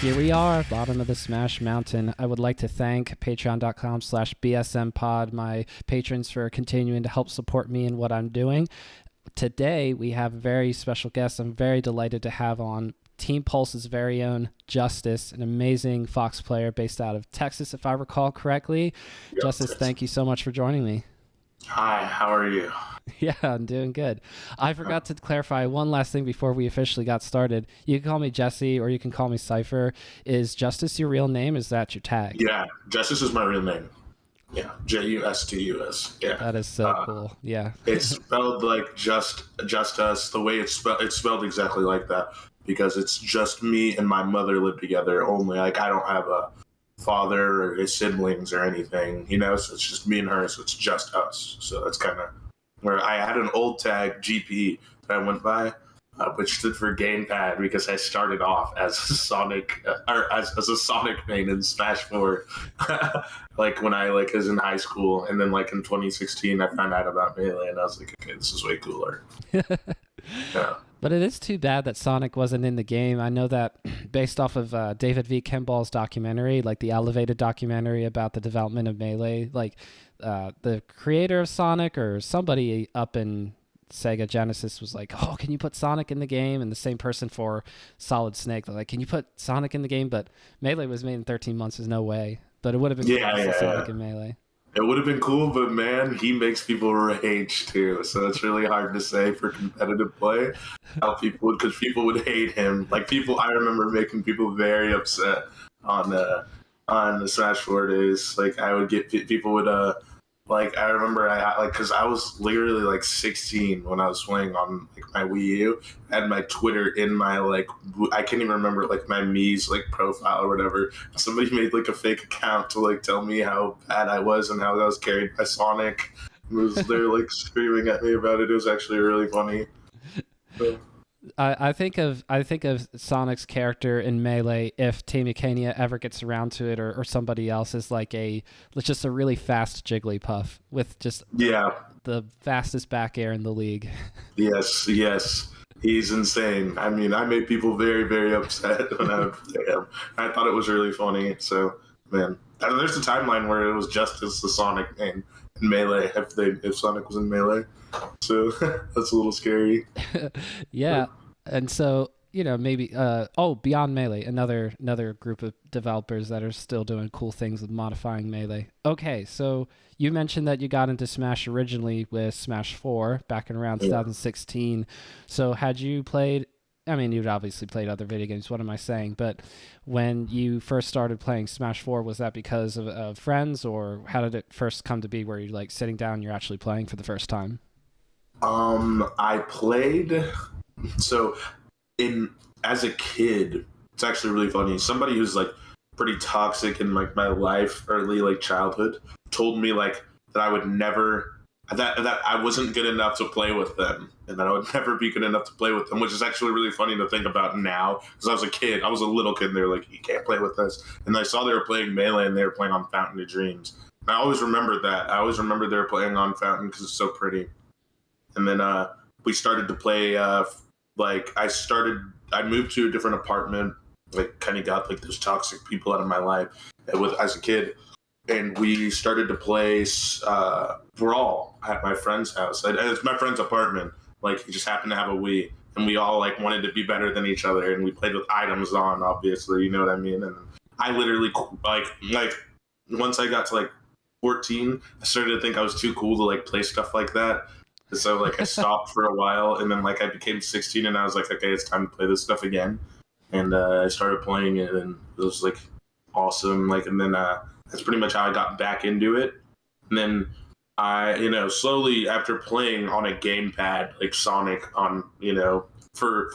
Here we are, bottom of the Smash Mountain. I would like to thank patreon.com/bsmpod, my patrons, for continuing to help support me in what I'm doing. Today, we have a very special guest I'm very delighted to have on, Team Pulse's very own Justus, an amazing Fox player based out of Texas, if I recall correctly. Yep. Justus, thank you so much for joining me. Hi, how are you? Yeah, I'm doing good. I forgot to clarify one last thing before we officially got started. You can call me Jesse or you can call me Cypher. Is Justus your real name? Is that your tag? Yeah, Justus is my real name. Yeah, Justus. Yeah. That is so cool. Yeah. It's spelled like Justus. The way it's spelled exactly like that because it's just me and my mother live together only. Like I don't have a father or his siblings or anything, you know, so it's just me and her, so it's just us. So that's kind of where I had an old tag, GP, that I went by, which stood for gamepad because I started off as a Sonic as a Sonic main in Smash 4 like when I was in high school, and then in 2016 I found out about Melee and I was like, okay, this is way cooler. Yeah. But it is too bad that Sonic wasn't in the game. I know that based off of David V. Kimball's documentary, like the elevated documentary about the development of Melee, the creator of Sonic or somebody up in Sega Genesis was like, oh, can you put Sonic in the game? And the same person for Solid Snake, they're like, can you put Sonic in the game? But Melee was made in 13 months. There's no way. But it would have been cool to see Sonic in Melee. It would have been cool, but man, he makes people rage too. So it's really hard to say for competitive play because people would hate him. I remember making people very upset on the Smash 4 days. I would get people would I remember because I was literally 16 when I was playing on my Wii U. I had my Twitter in my I can't even remember my Mii's profile or whatever. Somebody made a fake account to tell me how bad I was and how I was carried by Sonic. It was they're screaming at me about it. It was actually really funny. I think of Sonic's character in Melee, if Tamikania ever gets around to it, or somebody else, is just a really fast Jigglypuff with just the fastest back air in the league. Yes, he's insane. I mean, I made people very, very upset when I would play him. I thought it was really funny. So, man, there's a timeline where it was Justus the Sonic name in Melee if Sonic was in Melee. So that's a little scary. Yeah. And so, maybe Beyond Melee, another group of developers that are still doing cool things with modifying Melee. Okay, so you mentioned that you got into Smash originally with Smash 4 back in around 2016. So had you played, you'd obviously played other video games, what am I saying? But when you first started playing Smash 4, was that because of friends, or how did it first come to be where you're sitting down, you're actually playing for the first time? I played as a kid. It's actually really funny. Somebody who's pretty toxic in my life, early childhood, told me that I would never that I wasn't good enough to play with them, and that I would never be good enough to play with them, which is actually really funny to think about now. Because I was a kid, I was a little kid, and they were like, "You can't play with us." And I saw they were playing Melee, and they were playing on Fountain of Dreams. And I always remembered that. I always remember they were playing on Fountain because it's so pretty. And then we started to play. I moved to a different apartment. Kind of got those toxic people out of my life as a kid, and we started to play Brawl at my friend's house. It's my friend's apartment. He just happened to have a Wii, and we all wanted to be better than each other, and we played with items on. Obviously, you know what I mean. And I literally once I got to 14, I started to think I was too cool to play stuff like that. So I stopped for a while, and then I became 16, and I was like, okay, it's time to play this stuff again. And I started playing it, and it was awesome. And then that's pretty much how I got back into it. And then I, slowly after playing on a gamepad Sonic on, for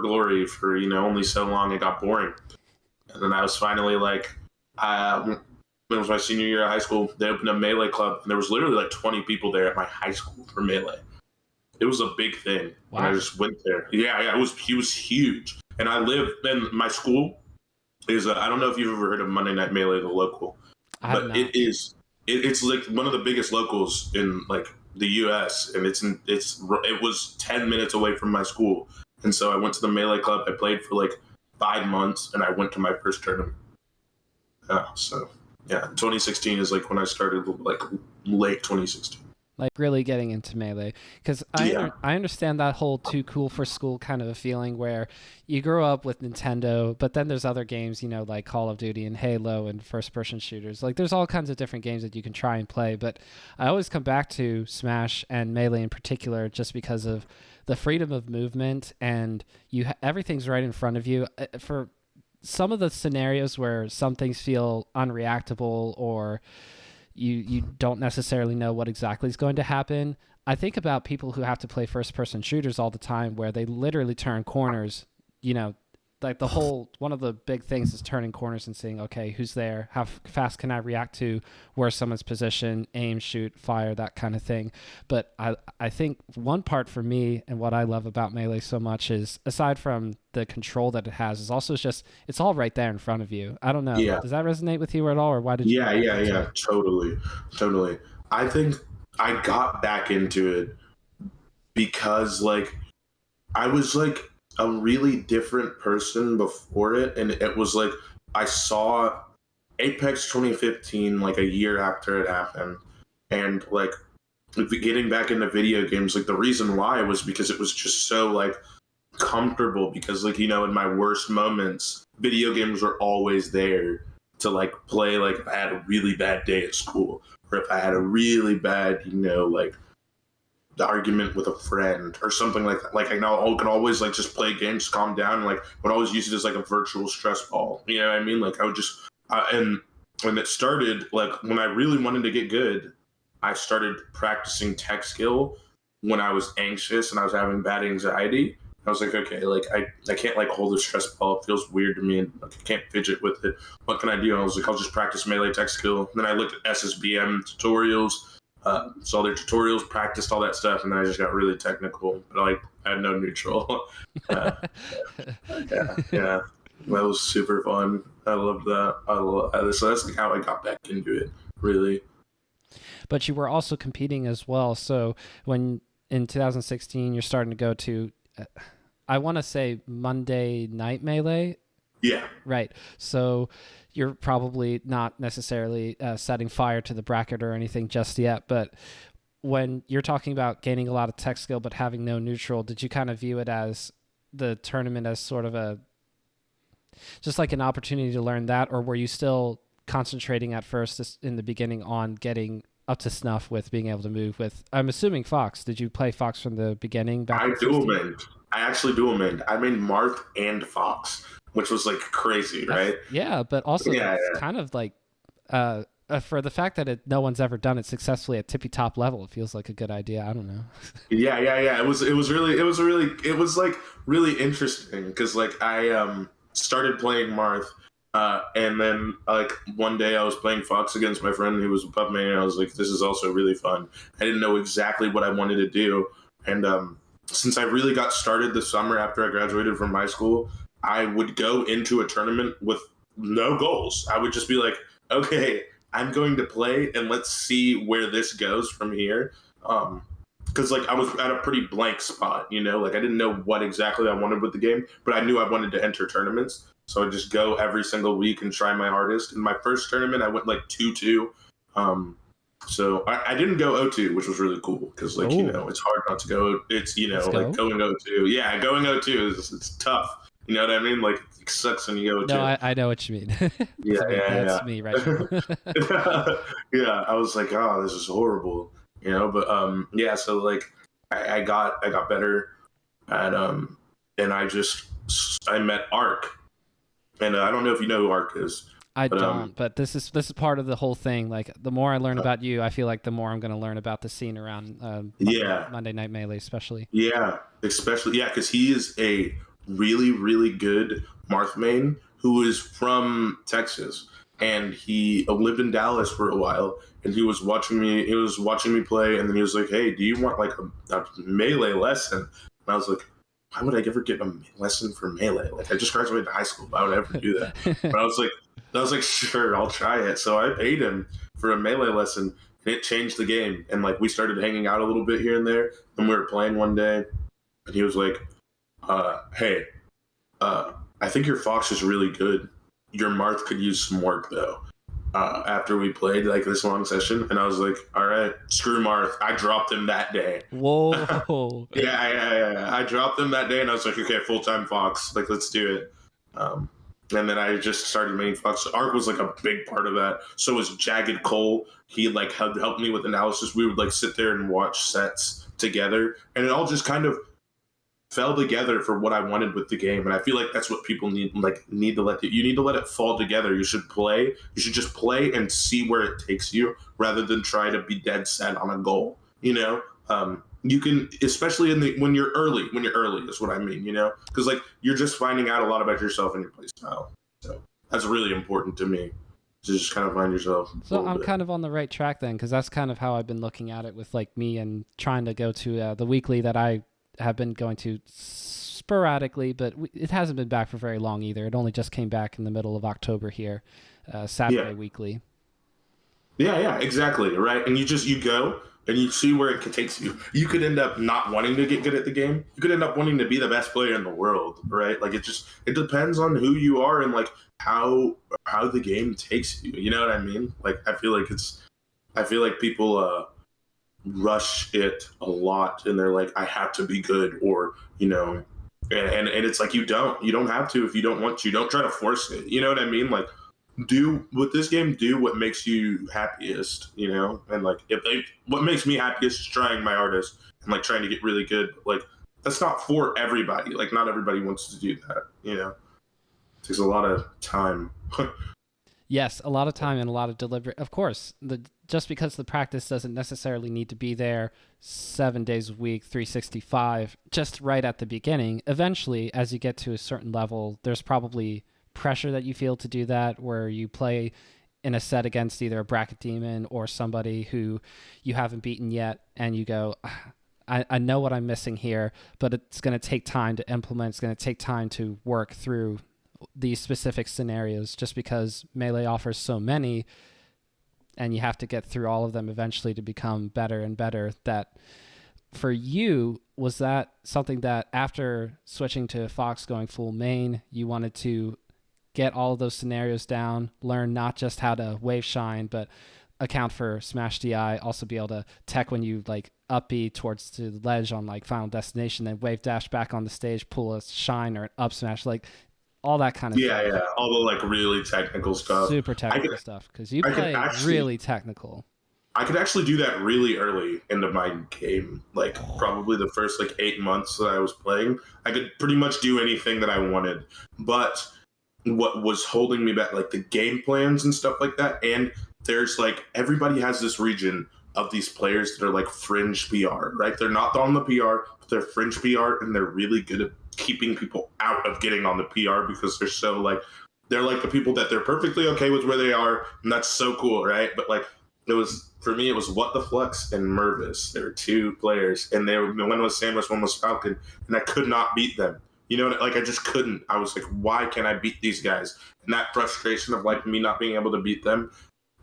glory for only so long, it got boring. And then I was finally when it was my senior year of high school, they opened a Melee club, and there was literally 20 people there at my high school for Melee. It was a big thing. Wow. And I just went there. Yeah, it was huge. And I live in my school is I don't know if you've ever heard of Monday Night Melee, the local, but it's one of the biggest locals in the U.S. and it was 10 minutes away from my school, and so I went to the Melee club. I played for 5 months, and I went to my first tournament. So yeah, 2016 is like when I started, like late 2016. Like really getting into Melee, because I understand that whole too cool for school kind of a feeling where you grow up with Nintendo, but then there's other games, like Call of Duty and Halo and first person shooters. Like there's all kinds of different games that you can try and play, but I always come back to Smash and Melee in particular just because of the freedom of movement, and everything's right in front of you. For some of the scenarios where some things feel unreactable or you don't necessarily know what exactly is going to happen. I think about people who have to play first person shooters all the time where they literally turn corners, like one of the big things is turning corners and seeing, okay, who's there? How fast can I react to where someone's position, aim, shoot, fire, that kind of thing. But I think one part for me and what I love about Melee so much is, aside from the control that it has, is also just, it's all right there in front of you. I don't know. Yeah. Does that resonate with you at all? Or why did you? Yeah. Totally. I think I got back into it because like I was like a really different person before it, and it was like I saw Apex 2015 like a year after it happened, and like getting back into video games, like the reason why was because it was just so like comfortable, because like in my worst moments video games were always there to like play, like if I had a really bad day at school, or if I had a really bad like the argument with a friend or something like that. Like I can always like just play games, calm down, and like would always use it as like a virtual stress ball. You know what I mean? Like I would just and when it started, like when I really wanted to get good, I started practicing tech skill when I was anxious and I was having bad anxiety. I was like, okay, like I can't like hold a stress ball. It feels weird to me, and like, I can't fidget with it. What can I do? And I was like, I'll just practice melee tech skill. And then I looked at SSBM tutorials. Saw their tutorials, practiced all that stuff, and then I just got really technical. But like, I had no neutral. Yeah, that was super fun. I loved that. So that's like how I got back into it, really. But you were also competing as well. So when in 2016 you're starting to go to, I want to say Monday Night Melee. Yeah. Right. So you're probably not necessarily setting fire to the bracket or anything just yet, but when you're talking about gaining a lot of tech skill but having no neutral, did you kind of view it as the tournament as sort of just like an opportunity to learn that, or were you still concentrating at first in the beginning on getting up to snuff with being able to move with, I'm assuming, Fox? Did you play Fox from the beginning? I actually dual mained. I made Marth and Fox, which was like crazy, right? Yeah, but also kind of like for the fact that no one's ever done it successfully at tippy top level, it feels like a good idea. I don't know. Yeah. It was like really interesting because like I started playing Marth, and then like one day I was playing Fox against my friend who was above me, and I was like, this is also really fun. I didn't know exactly what I wanted to do, and since I really got started this summer after I graduated from high school, I would go into a tournament with no goals. I would just be like, okay, I'm going to play and let's see where this goes from here. Because like I was at a pretty blank spot, like I didn't know what exactly I wanted with the game, but I knew I wanted to enter tournaments. So I'd just go every single week and try my hardest. In my first tournament, I went like 2-2. So I didn't go 0-2, which was really cool because like, it's hard not to go. It's, like going 0-2. Yeah, going 0-2 it's tough. You know what I mean? Like it sucks when you go 0-2. No, I know what you mean. That's me right now. Yeah, I was like, oh, this is horrible. But yeah, so like I got better at and I met Ark. And I don't know if you know who Ark is. I don't, but this is part of the whole thing. Like the more I learn about you, I feel like the more I'm going to learn about the scene around Monday Night Melee, especially. Yeah, because he is a really, really good Marth main who is from Texas, and he lived in Dallas for a while, and he was watching me play, and then he was like, hey, do you want like a Melee lesson? And I was like, why would I ever get a lesson for Melee? Like I just graduated high school. Why would I ever do that? But I was like, sure, I'll try it. So I paid him for a Melee lesson, and it changed the game. And like we started hanging out a little bit here and there. And we were playing one day, and he was like, "Hey, I I think your Fox is really good. Your Marth could use some work though. After we played like this long session, and I was like, all right, screw Marth. I dropped him that day. Whoa. Yeah. I dropped him that day, and I was like, okay, full-time Fox. Like, let's do it. And then I just started making Fox. Arc was like a big part of that. So was Jagged Cole. He like had helped me with analysis. We would like sit there and watch sets together, and it all just kind of fell together for what I wanted with the game. And I feel like that's what people need to let you need to let it fall together. You should play. You should just play and see where it takes you rather than try to be dead set on a goal. You know, you can, especially when you're early is what I mean, you know, because like you're just finding out a lot about yourself and your play style. So that's really important to me, to just kind of find yourself. So I'm kind of on the right track then, because that's kind of how I've been looking at it with like me and trying to go to the weekly that I have been going to sporadically, but it hasn't been back for very long either. It only just came back in the middle of October here, Saturday weekly. Yeah, exactly. Right. And you go and you see where it takes you. You could end up not wanting to get good at the game. You could end up wanting to be the best player in the world. Right. Like it depends on who you are and like how the game takes you. You know what I mean? Like, I feel like people, rush it a lot and they're like, I have to be good, or you know, and it's like you don't have to if you don't want to. Don't try to force it, you know what I mean? Like, do with this game, do what makes you happiest, you know. And like what makes me happiest is trying my hardest and like trying to get really good. Like, that's not for everybody. Like, not everybody wants to do that, you know. It takes a lot of time. Yes, a lot of time and a lot of deliberate. Of course, just because the practice doesn't necessarily need to be there 7 days a week, 365, just right at the beginning. Eventually, as you get to a certain level, there's probably pressure that you feel to do that, where you play in a set against either a bracket demon or somebody who you haven't beaten yet, and you go, I know what I'm missing here, but it's going to take time to implement. It's going to take time to work through these specific scenarios, just because Melee offers so many and you have to get through all of them eventually to become better and better. That for you, was that something that after switching to Fox, going full main, you wanted to get all of those scenarios down, learn not just how to wave shine, but account for smash DI, also be able to tech when you like up B towards to the ledge on like Final Destination, then wave dash back on the stage, pull a shine or an up smash, like all that kind of stuff. Yeah, all the like really technical stuff. Super technical stuff, because you play really technical. I could actually do that really early into my game, like probably the first like 8 months that I was playing. I could pretty much do anything that I wanted. But what was holding me back, like the game plans and stuff like that, and there's like, everybody has this region of these players that are like fringe PR, right? They're not on the PR, but they're fringe PR, and they're really good at keeping people out of getting on the PR because they're like the people that they're perfectly okay with where they are, and that's so cool, right? But like, for me, it was What the Flux and Mervis. There were two players, and one was Samus, one was Falcon, and I could not beat them. You know, like I just couldn't. I was like, why can't I beat these guys? And that frustration of like me not being able to beat them,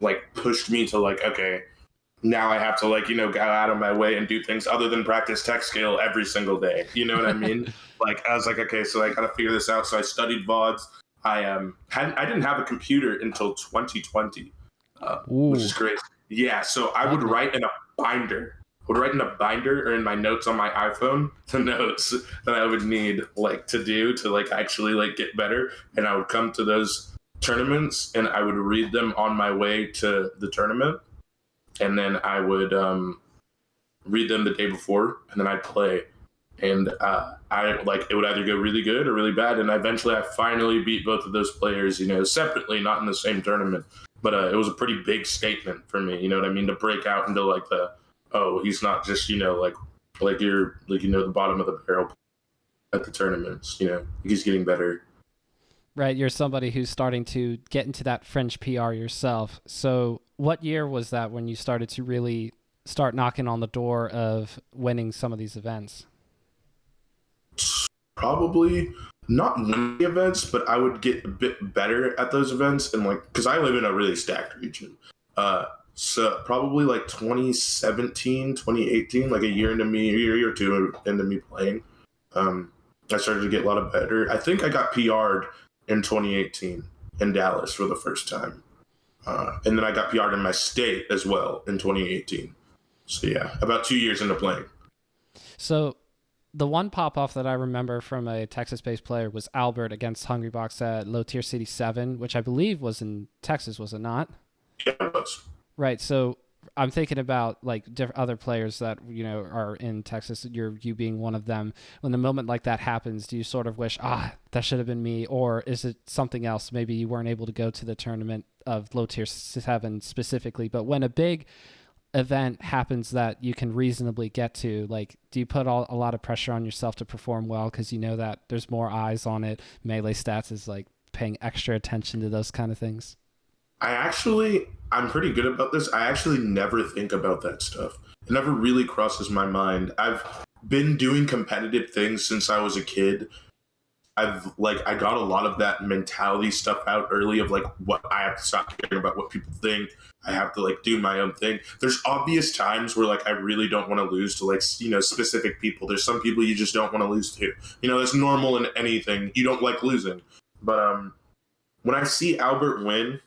like pushed me to like, okay, now I have to like, you know, go out of my way and do things other than practice tech skill every single day. You know what I mean? Like, I was like, okay, so I got to figure this out. So I studied VODs. I didn't have a computer until 2020, which is crazy. Yeah, so I would write in a binder. Or in my notes on my iPhone, the notes that I would need like to do to like actually like get better. And I would come to those tournaments and I would read them on my way to the tournament. And then I would read them the day before, and then I'd play. And I like, it would either go really good or really bad. And eventually I finally beat both of those players, you know, separately, not in the same tournament. But it was a pretty big statement for me, you know what I mean? To break out into like he's not just, you know, like you're like, you know, the bottom of the barrel at the tournaments, you know, he's getting better. Right, you're somebody who's starting to get into that French PR yourself. So what year was that when you started to really start knocking on the door of winning some of these events? Probably not winning events, but I would get a bit better at those events. And like, because I live in a really stacked region. So probably like 2017, 2018, like a year or two into me playing. I started to get a lot of better. I think I got PR'd in 2018 in Dallas for the first time. And then I got PR'd in my state as well in 2018. So yeah, about 2 years into playing. So the one pop-off that I remember from a Texas-based player was Albert against Hungrybox at Low Tier City 7, which I believe was in Texas, was it not? Yeah, it was. Right. So I'm thinking about like other players that, you know, are in Texas, you being one of them. When the moment like that happens, do you sort of wish, that should have been me? Or is it something else? Maybe you weren't able to go to the tournament of Low Tier 7 specifically, but when a big event happens that you can reasonably get to, like, do you put a lot of pressure on yourself to perform well because you know that there's more eyes on it? Melee Stats is like paying extra attention to those kind of things. I'm pretty good about this. I actually never think about that stuff. It never really crosses my mind. I've been doing competitive things since I was a kid. I got a lot of that mentality stuff out early of like what I have to stop caring about what people think. I have to like do my own thing. There's obvious times where like I really don't want to lose to like, you know, specific people. There's some people you just don't want to lose to. You know, that's normal in anything. You don't like losing. But when I see Albert win,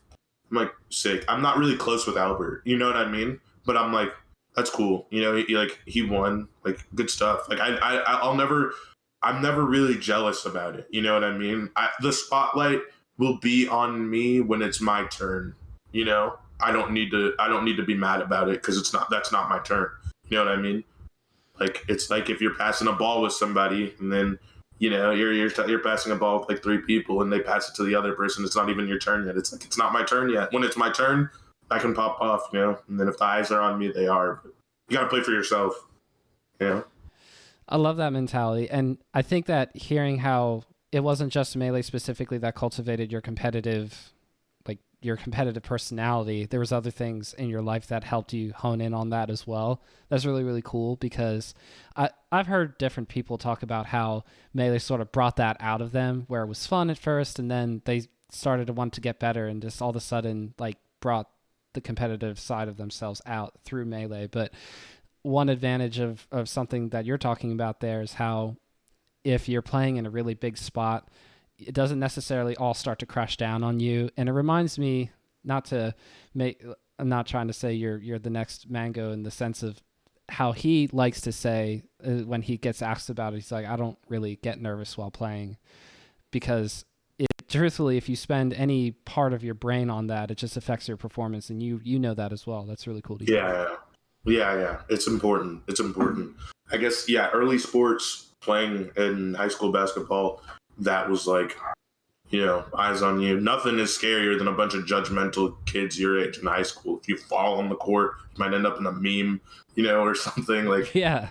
I'm like, sick. I'm not really close with Albert. You know what I mean? But I'm like, that's cool. You know, he won. Like, good stuff. Like I'm never really jealous about it. You know what I mean? The spotlight will be on me when it's my turn. You know, I don't need to be mad about it because that's not my turn. You know what I mean? Like, it's like if you're passing a ball with somebody and then, you know, you're passing a ball with like 3 people and they pass it to the other person. It's not even your turn yet. It's like, it's not my turn yet. When it's my turn, I can pop off, you know? And then if the eyes are on me, they are. But you got to play for yourself, you know? I love that mentality. And I think that hearing how it wasn't just Melee specifically that cultivated your competitive personality, there was other things in your life that helped you hone in on that as well. That's really, really cool because I've heard different people talk about how Melee sort of brought that out of them where it was fun at first and then they started to want to get better and just all of a sudden like brought the competitive side of themselves out through Melee. But one advantage of something that you're talking about there is how if you're playing in a really big spot, it doesn't necessarily all start to crash down on you. And it reminds me, I'm not trying to say you're the next Mango in the sense of how he likes to say when he gets asked about it, he's like, I don't really get nervous while playing because truthfully, if you spend any part of your brain on that, it just affects your performance. And you know that as well. That's really cool to hear. Yeah. It's important. I guess, yeah, early sports, playing in high school basketball, that was like, you know, eyes on you. Nothing is scarier than a bunch of judgmental kids your age in high school. If you fall on the court, you might end up in a meme, you know, or something like. Yeah.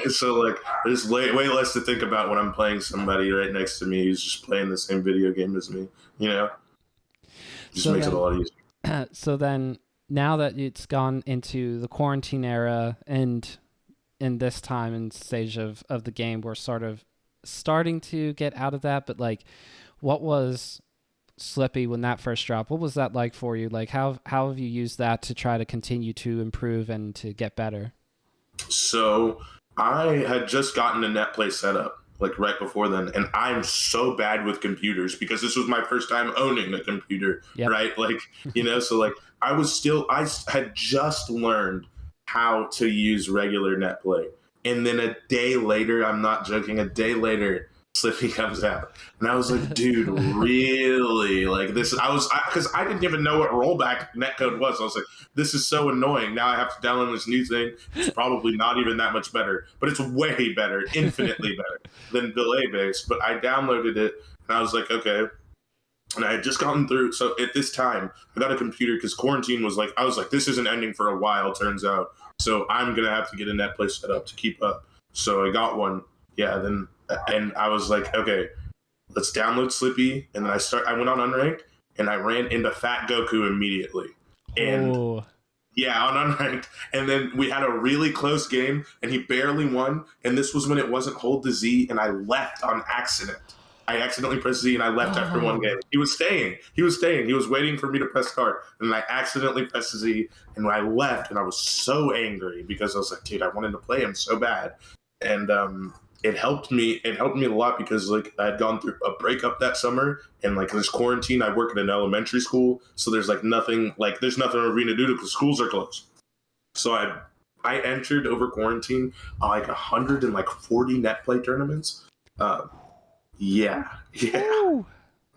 So like, there's way less to think about when I'm playing somebody right next to me who's just playing the same video game as me, you know? Just makes it a lot easier. So then, now that it's gone into the quarantine era and in this time and stage of the game, we're sort of starting to get out of that. But like, what was Slippi when that first dropped? What was that like for you? Like, how have you used that to try to continue to improve and to get better? So I had just gotten a net play set up like right before then, and I'm so bad with computers because this was my first time owning a computer. Yep. Right? Like, you know, so like I had just learned how to use regular net play. And then a day later, I'm not joking, a day later, Slippi comes out. And I was like, dude, really? Like this, because I didn't even know what rollback netcode was. I was like, this is so annoying. Now I have to download this new thing. It's probably not even that much better, but it's way better, infinitely better than delay based. But I downloaded it and I was like, okay. And I had just gotten through. So at this time, I got a computer because quarantine was like, I was like, this isn't ending for a while, turns out. So I'm going to have to get a net play set up to keep up. So I got one. Yeah. And I was like, okay, let's download Slippi. And then I went on Unranked and I ran into Fat Goku immediately. And yeah, on Unranked. And then we had a really close game and he barely won. And this was when it wasn't hold to Z and I left on accident. I accidentally pressed Z and I left after one game. He was staying. He was waiting for me to press start. And I accidentally pressed Z and I left and I was so angry because I was like, dude, I wanted to play him so bad. And it helped me. It helped me a lot because like I had gone through a breakup that summer, and like this quarantine, I work in an elementary school, so there's nothing for me to do because schools are closed. So I entered over quarantine like 140 net play tournaments. Yeah, yeah. Ooh.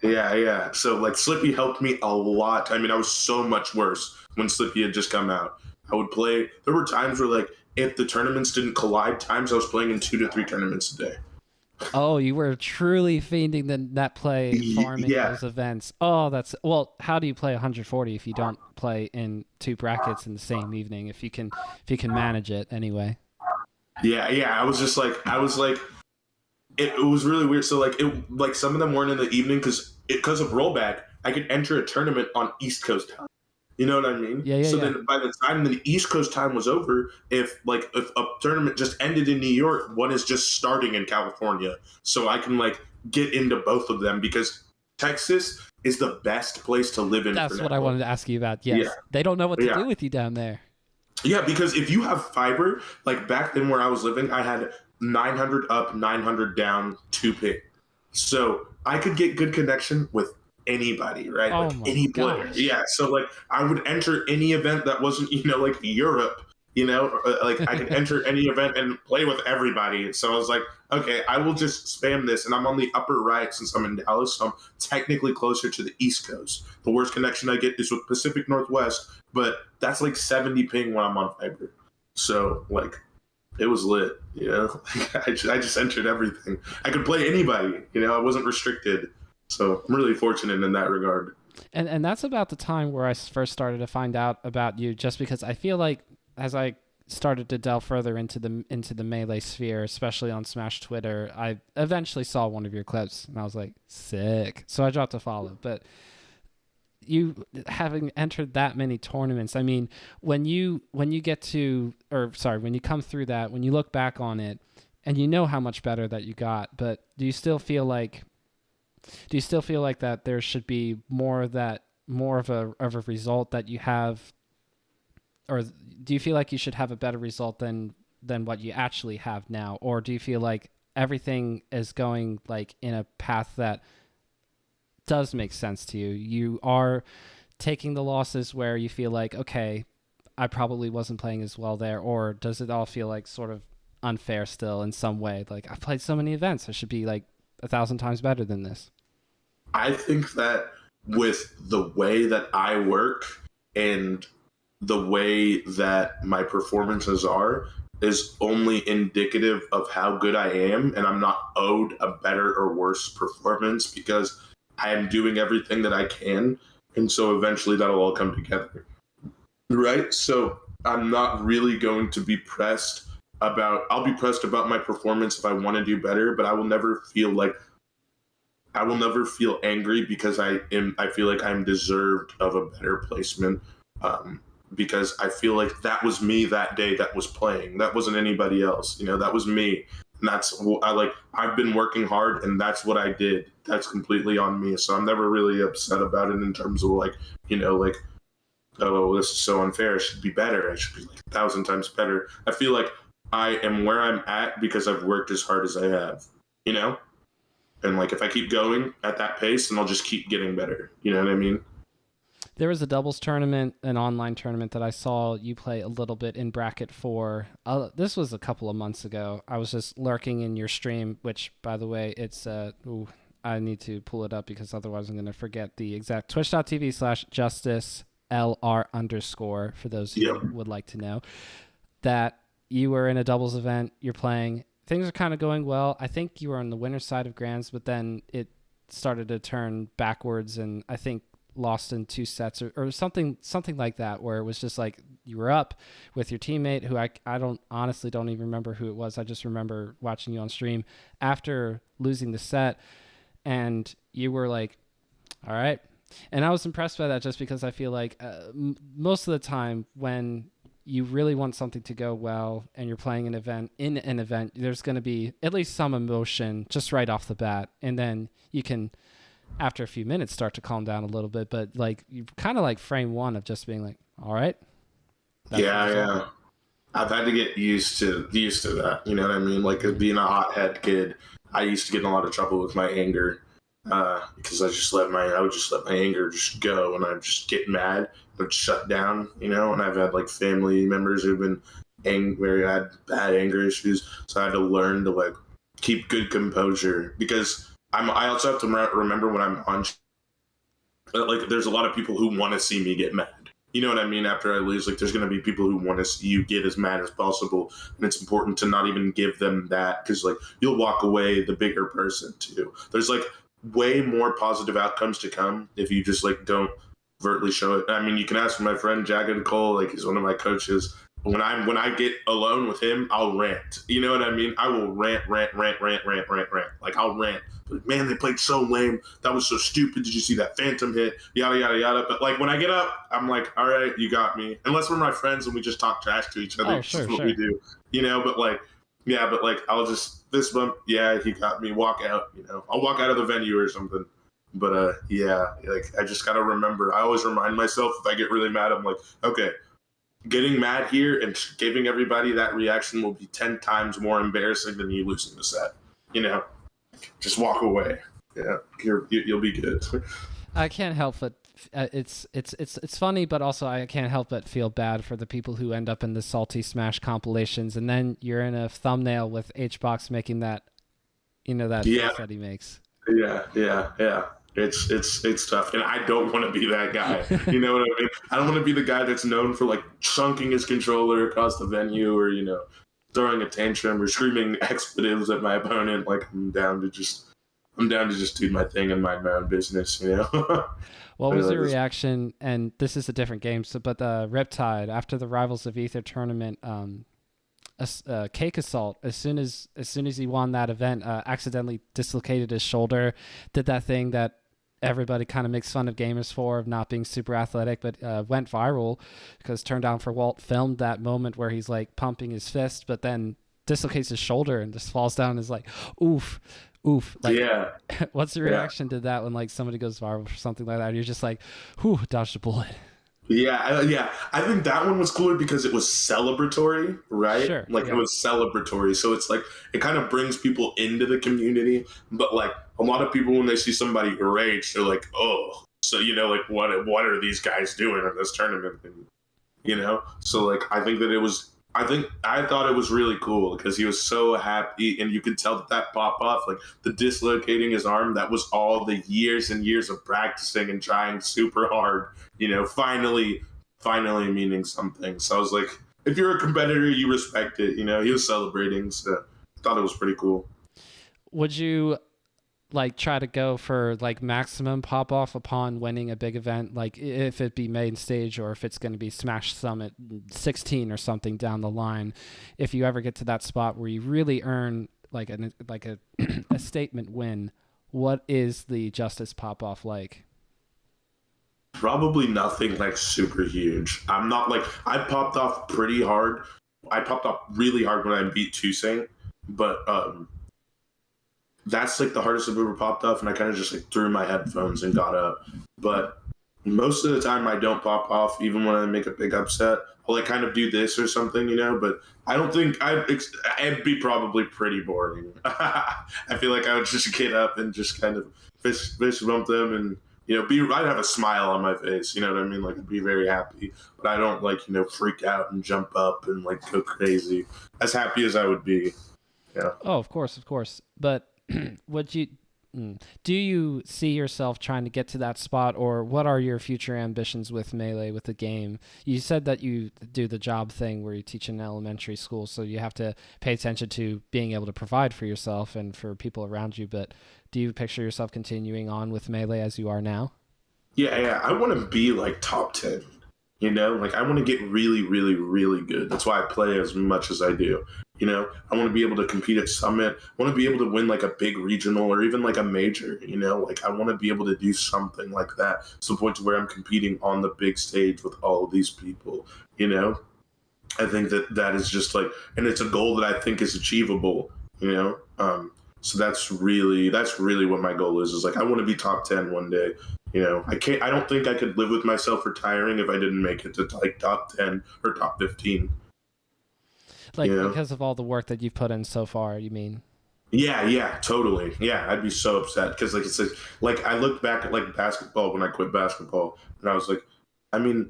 Yeah. So like Slippi helped me a lot. I mean, I was so much worse when Slippi had just come out. I would play. There were times where like if the tournaments didn't collide, times I was playing in 2 to 3 tournaments a day. Oh, you were truly fiending the net play, farming Yeah, those events. Oh, that's well. How do you play 140 if you don't play in 2 brackets in the same evening? If you can manage it anyway. yeah. I was like, it was really weird. So like some of them weren't in the evening because of rollback. I could enter a tournament on East Coast time. You know what I mean? Yeah. So then by the time the East Coast time was over, if a tournament just ended in New York, one is just starting in California. So I can like get into both of them because Texas is the best place to live in. That's for what I netball. wanted to ask you about. Yes. Yeah. They don't know what to Yeah. do with you down there. Yeah, because if you have fiber, like back then where I was living, I had 900 up, 900 down, 2 ping. So I could get good connection with anybody, right? Oh like my any player. gosh. Yeah. So like I would enter any event that wasn't, like Europe, like I could enter any event and play with everybody. So I was like, okay, I will just spam this. And I'm on the upper right since I'm in Dallas. So I'm technically closer to the East Coast. The worst connection I get is with Pacific Northwest, but that's like 70 ping when I'm on fiber. So like it was lit, I just entered everything. I could play anybody, I wasn't restricted. So I'm really fortunate in that regard. And that's about the time where I first started to find out about you, just because I feel like as I started to delve further into the Melee sphere, especially on Smash Twitter, I eventually saw one of your clips and I was like, sick. So I dropped a follow. But you having entered that many tournaments, I mean, when you get to, or sorry, when you come through that, when you look back on it and you know how much better that you got, but do you still feel like that there should be more of a result that you have, or do you feel like you should have a better result than what you actually have now? Or do you feel like everything is going like in a path that does make sense to you? You are taking the losses where you feel like, okay, I probably wasn't playing as well there, or does it all feel like sort of unfair still in some way? Like, I've played so many events, I should be like 1,000 times better than this. I think that with the way that I work and the way that my performances are is only indicative of how good I am, and I'm not owed a better or worse performance because I am doing everything that I can, and so eventually that'll all come together, right? So I'm not really going to be pressed about. I'll be pressed about my performance if I want to do better, but I will never feel angry because I feel like I'm deserved of a better placement, because I feel like that was me that day that was playing. That wasn't anybody else. That was me. And that's I've been working hard and that's what I did. That's completely on me. So I'm never really upset about it in terms of oh, this is so unfair. I should be better. I should be like 1,000 times better. I feel like I am where I'm at because I've worked as hard as I have, And like if I keep going at that pace, then I'll just keep getting better. You know what I mean? There was a doubles tournament, an online tournament that I saw you play a little bit in bracket for. This was a couple of months ago. I was just lurking in your stream, which, by the way, it's I need to pull it up because otherwise I'm going to forget the exact twitch.tv/Justus LR_ for those who would like to know. That you were in a doubles event, you're playing. Things are kind of going well. I think you were on the winner's side of Grands, but then it started to turn backwards, and I think lost in 2 sets or something like that, where it was just like you were up with your teammate who I honestly don't even remember who it was. I just remember watching you on stream after losing the set, and you were like, all right. And I was impressed by that just because I feel like most of the time when you really want something to go well and you're playing an event, there's going to be at least some emotion just right off the bat. And then you can, after a few minutes, start to calm down a little bit. But like you kind of like frame one of just being like, all right. Yeah. I've had to get used to that. You know what I mean? Like being a hothead kid, I used to get in a lot of trouble with my anger because I would just let my anger just go, and I'd just get mad, would shut down. You know, and I've had like family members who've been very had bad anger issues, so I had to learn to like keep good composure because I also have to remember when I'm on. Like, there's a lot of people who want to see me get mad. You know what I mean? After I lose, like, there's going to be people who want to see you get as mad as possible. And it's important to not even give them that because, like, you'll walk away the bigger person, too. There's, like, way more positive outcomes to come if you just, like, don't overtly show it. I mean, you can ask my friend Jagged Cole, like, he's one of my coaches. When I get alone with him, I'll rant. You know what I mean? I will rant. Like, I'll rant. Like, man, they played so lame. That was so stupid. Did you see that phantom hit? Yada, yada, yada. But, like, when I get up, I'm like, all right, you got me. Unless we're my friends and we just talk trash to each other. Sure, what we do. You know, but, like, yeah, but, like, I'll just, this bump, yeah, he got me. Walk out, you know. I'll walk out of the venue or something. But, yeah, like, I just got to remember. I always remind myself if I get really mad, I'm like, okay, getting mad here and giving everybody that reaction will be 10 times more embarrassing than you losing the set. You know, just walk away. Yeah, you'll be good. I can't help but it's funny, but also I can't help but feel bad for the people who end up in the Salty Smash compilations, and then you're in a thumbnail with HBox making that, you know, that face that he makes. Yeah. It's tough, and I don't want to be that guy. You know what I mean? I don't want to be the guy that's known for like chunking his controller across the venue, or you know, throwing a tantrum or screaming expletives at my opponent. Like I'm down to just do my thing and mind my own business. You know. What was your reaction? And this is a different game, but Riptide after the Rivals of Ether tournament. Cake Assault, as soon as he won that event, accidentally dislocated his shoulder, did that thing that everybody kind of makes fun of gamers for, of not being super athletic, but went viral because Turn Down for Walt filmed that moment where he's like pumping his fist, but then dislocates his shoulder and just falls down and is like, oof. Like, yeah. What's the reaction to that when like somebody goes viral for something like that? And you're just like, whew, dodged a bullet. Yeah. I think that one was cooler because it was celebratory, right? Sure. Like it was celebratory. So it's like, it kind of brings people into the community. But like a lot of people, when they see somebody rage, they're like, oh, so, you know, like what are these guys doing in this tournament? And, you know? So like, I thought it was really cool because he was so happy, and you could tell that pop off, like the dislocating his arm, that was all the years and years of practicing and trying super hard, you know, finally meaning something. So I was like, if you're a competitor, you respect it, you know. He was celebrating, so I thought it was pretty cool. Would you like try to go for like maximum pop off upon winning a big event, like if it be main stage or if it's going to be Smash Summit 16 or something down the line? If you ever get to that spot where you really earn like a a statement win, what is the Justus pop off like? Probably nothing like super huge. I'm not like, I popped off pretty hard. I popped off really hard when I beat Toussaint, but that's like the hardest I've ever popped off, and I kind of just like threw my headphones and got up. But most of the time I don't pop off, even when I make a big upset. I'll like kind of do this or something, you know, but I don't think it'd be probably pretty boring. I feel like I would just get up and just kind of fist bump them, and you know, I'd have a smile on my face, you know what I mean? Like I'd be very happy, but I don't like, you know, freak out and jump up and like go crazy. As happy as I would be. Yeah. Oh, of course. But do you see yourself trying to get to that spot, or what are your future ambitions with Melee, with the game? You said that you do the job thing where you teach in elementary school, so you have to pay attention to being able to provide for yourself and for people around you, but do you picture yourself continuing on with Melee as you are now? Yeah. I want to be like top 10. You know, like I want to get really, really, really good. That's why I play as much as I do. You know, I want to be able to compete at Summit. I want to be able to win like a big regional or even like a major, you know, like I want to be able to do something like that to the point to where I'm competing on the big stage with all of these people, you know. I think that is just like, and it's a goal that I think is achievable, you know. So that's really what my goal is like, I want to be top 10 one day. You know, I don't think I could live with myself retiring if I didn't make it to like top 10 or top 15. Like because of all the work that you've put in so far, you mean? Yeah, totally. Yeah, I'd be so upset because like it's like I looked back at like basketball when I quit basketball, and I was like, I mean,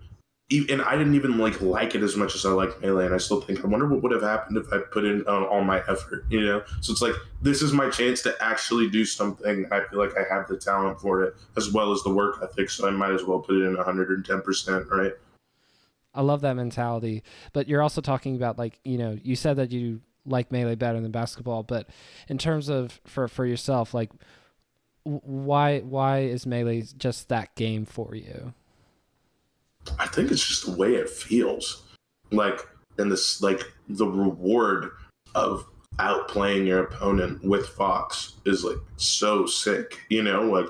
and I didn't even like it as much as I like Melee, and I still think I wonder what would have happened if I put in all my effort, you know. So it's like this is my chance to actually do something. I feel like I have the talent for it as well as the work ethic, so I might as well put it in 110%, right? I love that mentality. But you're also talking about like, you said that you like Melee better than basketball, but in terms of for yourself, like why is Melee just that game for you? I think it's just the way it feels. Like, and this, like, the reward of outplaying your opponent with Fox is like so sick, you know? Like,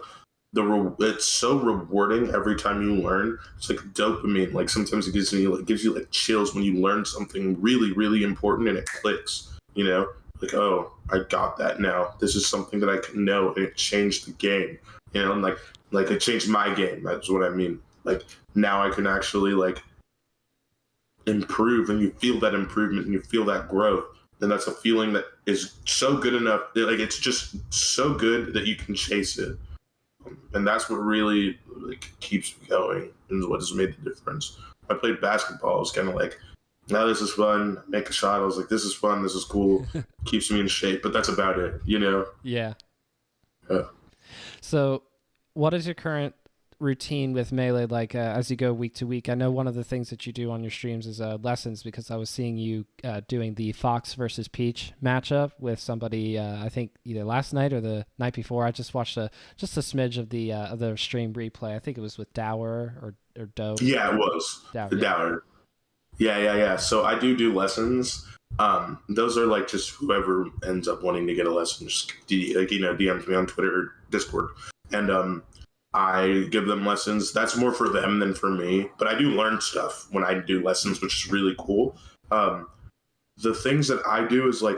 it's so rewarding every time you learn. It's like dopamine. Like, sometimes it gives you like chills when you learn something really, really important and it clicks, you know? Like, oh, I got that now. This is something that I can know, and it changed the game, you know? And like it changed my game. That's what I mean. Like, now I can actually like improve, and you feel that improvement and you feel that growth. And that's a feeling that is so good enough that, like, it's just so good that you can chase it. And that's what really like keeps me going and what has made the difference. I played basketball. I was kind of like, now this is fun. Make a shot. I was like, this is fun. This is cool. Keeps me in shape. But that's about it, you know? Yeah. Yeah. So what is your current routine with Melee like as you go week to week? I know one of the things that you do on your streams is lessons, because I was seeing you doing the Fox versus Peach matchup with somebody I think either last night or the night before. I just watched just a smidge of the stream replay. I think it was with Dower or Doe. Yeah, it was. Dower, The yeah. Dower. Yeah. So I do lessons. Those are like just whoever ends up wanting to get a lesson, just DMs me on Twitter or Discord, and I give them lessons. That's more for them than for me, but I do learn stuff when I do lessons, which is really cool. The things that I do is like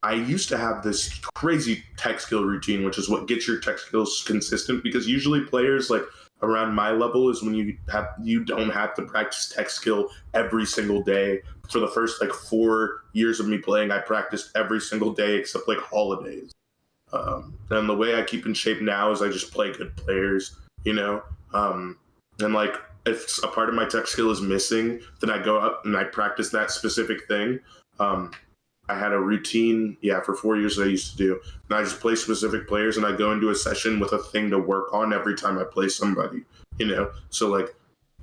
I used to have this crazy tech skill routine, which is what gets your tech skills consistent, because usually players like around my level is when you don't have to practice tech skill every single day. For the first like 4 years of me playing, I practiced every single day except like holidays. And the way I keep in shape now is I just play good players, you know? And like if a part of my tech skill is missing, then I go up and I practice that specific thing. I had a routine, for 4 years that I used to do. And I just play specific players, and I go into a session with a thing to work on every time I play somebody, you know? So like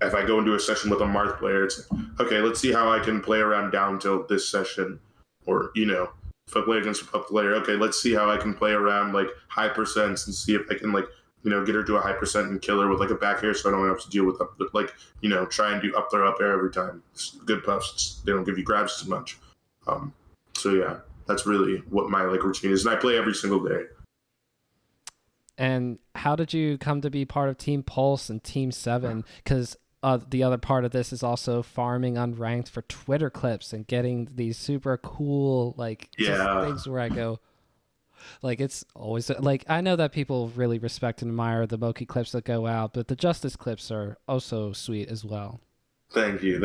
if I go into a session with a Marth player, it's like, okay, let's see how I can play around down tilt this session. Or, you know, if I play against a puck player, okay, let's see how I can play around like high percents and see if I can like, you know, get her to a high percent and kill her with like a back air, so I don't have to deal with like, you know, try and do up air every time. It's good puffs. They don't give you grabs as much. So yeah, that's really what my like routine is, and I play every single day. And how did you come to be part of Team Pulse and Team 7? Because the other part of this is also farming unranked for Twitter clips and getting these super cool just things where I go, like, it's always like, I know that people really respect and admire the Moki clips that go out, but the Justus clips are also sweet as well. Thank you.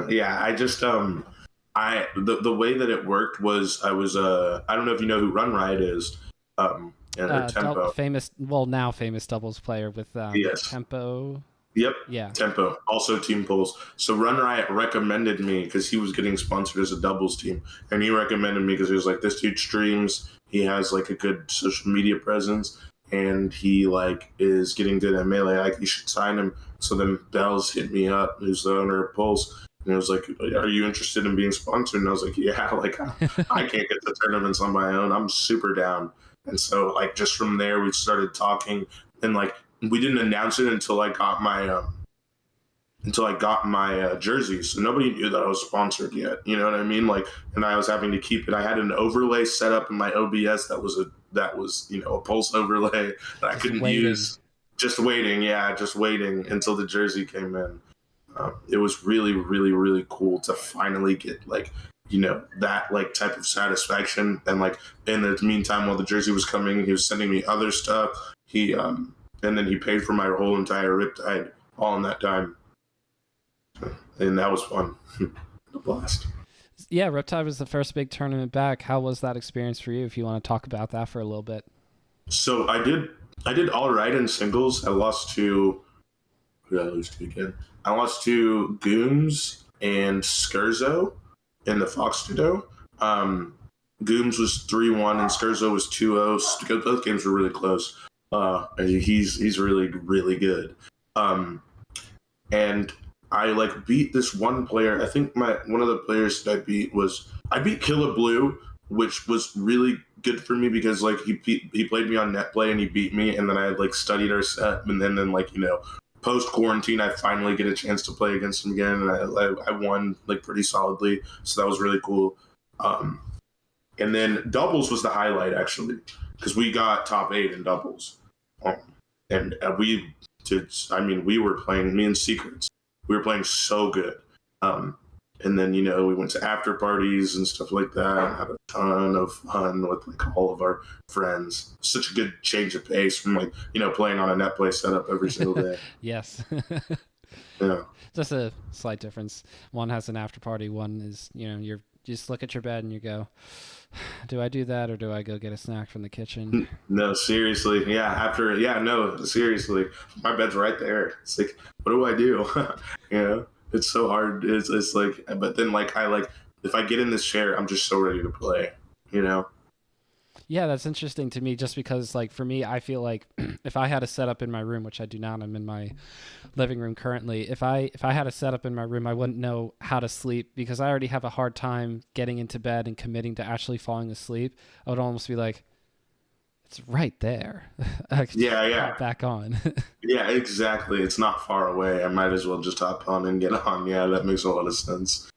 Yeah, I just the way that it worked was I was I don't know if you know who Run Riot is. And Tempo. Now famous doubles player with yes. Tempo. Yep. Yeah. Tempo, also Team Pulse. So Run Riot recommended me because he was getting sponsored as a doubles team, and he recommended me because he was like, this dude streams, he has like a good social media presence, and he like is getting good at Melee. Like, you should sign him. So then Bells hit me up, who's the owner of Pulse. And it was like, are you interested in being sponsored? And I was like, yeah, like I can't get to tournaments on my own. I'm super down. And so like just from there, we started talking, and like we didn't announce it until I got my jersey. So nobody knew that I was sponsored yet. You know what I mean? Like, and I was having to keep it. I had an overlay set up in my OBS that was a Pulse overlay that I couldn't use. Just waiting until the jersey came in. It was really, really, really cool to finally get like, you know, that like type of satisfaction. And like in the meantime, while the jersey was coming, he was sending me other stuff. And then he paid for my whole entire Riptide all in that time. And that was fun. A blast. Yeah, Riptide was the first big tournament back. How was that experience for you? If you want to talk about that for a little bit. So I did all right in singles. I lost to who did I lose to again? I lost to Gooms and Scherzo in the Fox Studio. Gooms was 3-1 and Scherzo was 2-0. Both games were really close. He's really, really good. And I like beat this one player. I think one of the players that I beat Killer Blue, which was really good for me because like he played me on net play and he beat me, and then I like studied our set, and then like post quarantine I finally get a chance to play against him again, and I won like pretty solidly, so that was really cool. And then doubles was the highlight actually because we got top 8 in doubles, and we were playing, me and Secrets. We were playing so good. And then, we went to after parties and stuff like that. And had a ton of fun with like all of our friends. Such a good change of pace from like, playing on a net play setup every single day. Yes. Yeah. Just a slight difference. One has an after party. One is, you just look at your bed and you go, do I do that or do I go get a snack from the kitchen? No, seriously. Yeah. No, seriously. My bed's right there. It's like, what do I do? It's so hard. It's like, but then like, if I get in this chair, I'm just so ready to play, Yeah, that's interesting to me just because like for me, I feel like if I had a setup in my room, which I do not, I'm in my living room currently. If I had a setup in my room, I wouldn't know how to sleep because I already have a hard time getting into bed and committing to actually falling asleep. I would almost be like, it's right there. Yeah. Back on. Yeah, exactly. It's not far away. I might as well just hop on and get on. Yeah, that makes a lot of sense.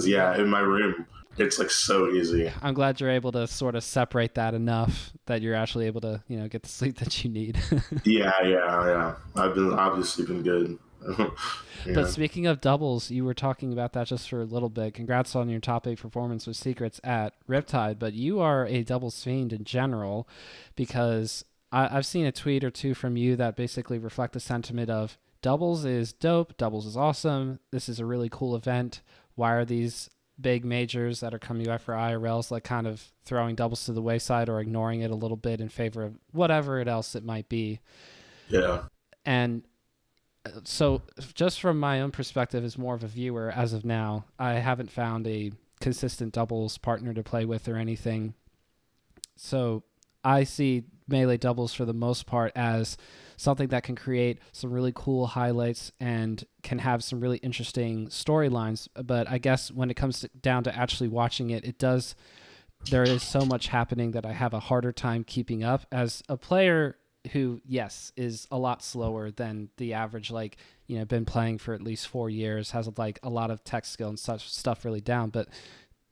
Yeah, in my room, it's like so easy. I'm glad you're able to sort of separate that enough that you're actually able to, get the sleep that you need. Yeah. I've been good. Yeah. But speaking of doubles, you were talking about that just for a little bit. Congrats on your top 8 performance with Secrets at Riptide, but you are a doubles fiend in general because I've seen a tweet or two from you that basically reflect the sentiment of doubles is dope, doubles is awesome, this is a really cool event. Why are these big majors that are coming out for IRLs like kind of throwing doubles to the wayside or ignoring it a little bit in favor of whatever else it might be? Yeah. And so just from my own perspective as more of a viewer as of now, I haven't found a consistent doubles partner to play with or anything. So I see melee doubles for the most part as something that can create some really cool highlights and can have some really interesting storylines. But I guess when it comes down to actually watching it, there is so much happening that I have a harder time keeping up as a player who, yes, is a lot slower than the average, like, been playing for at least 4 years, has like a lot of tech skill and such stuff really down. But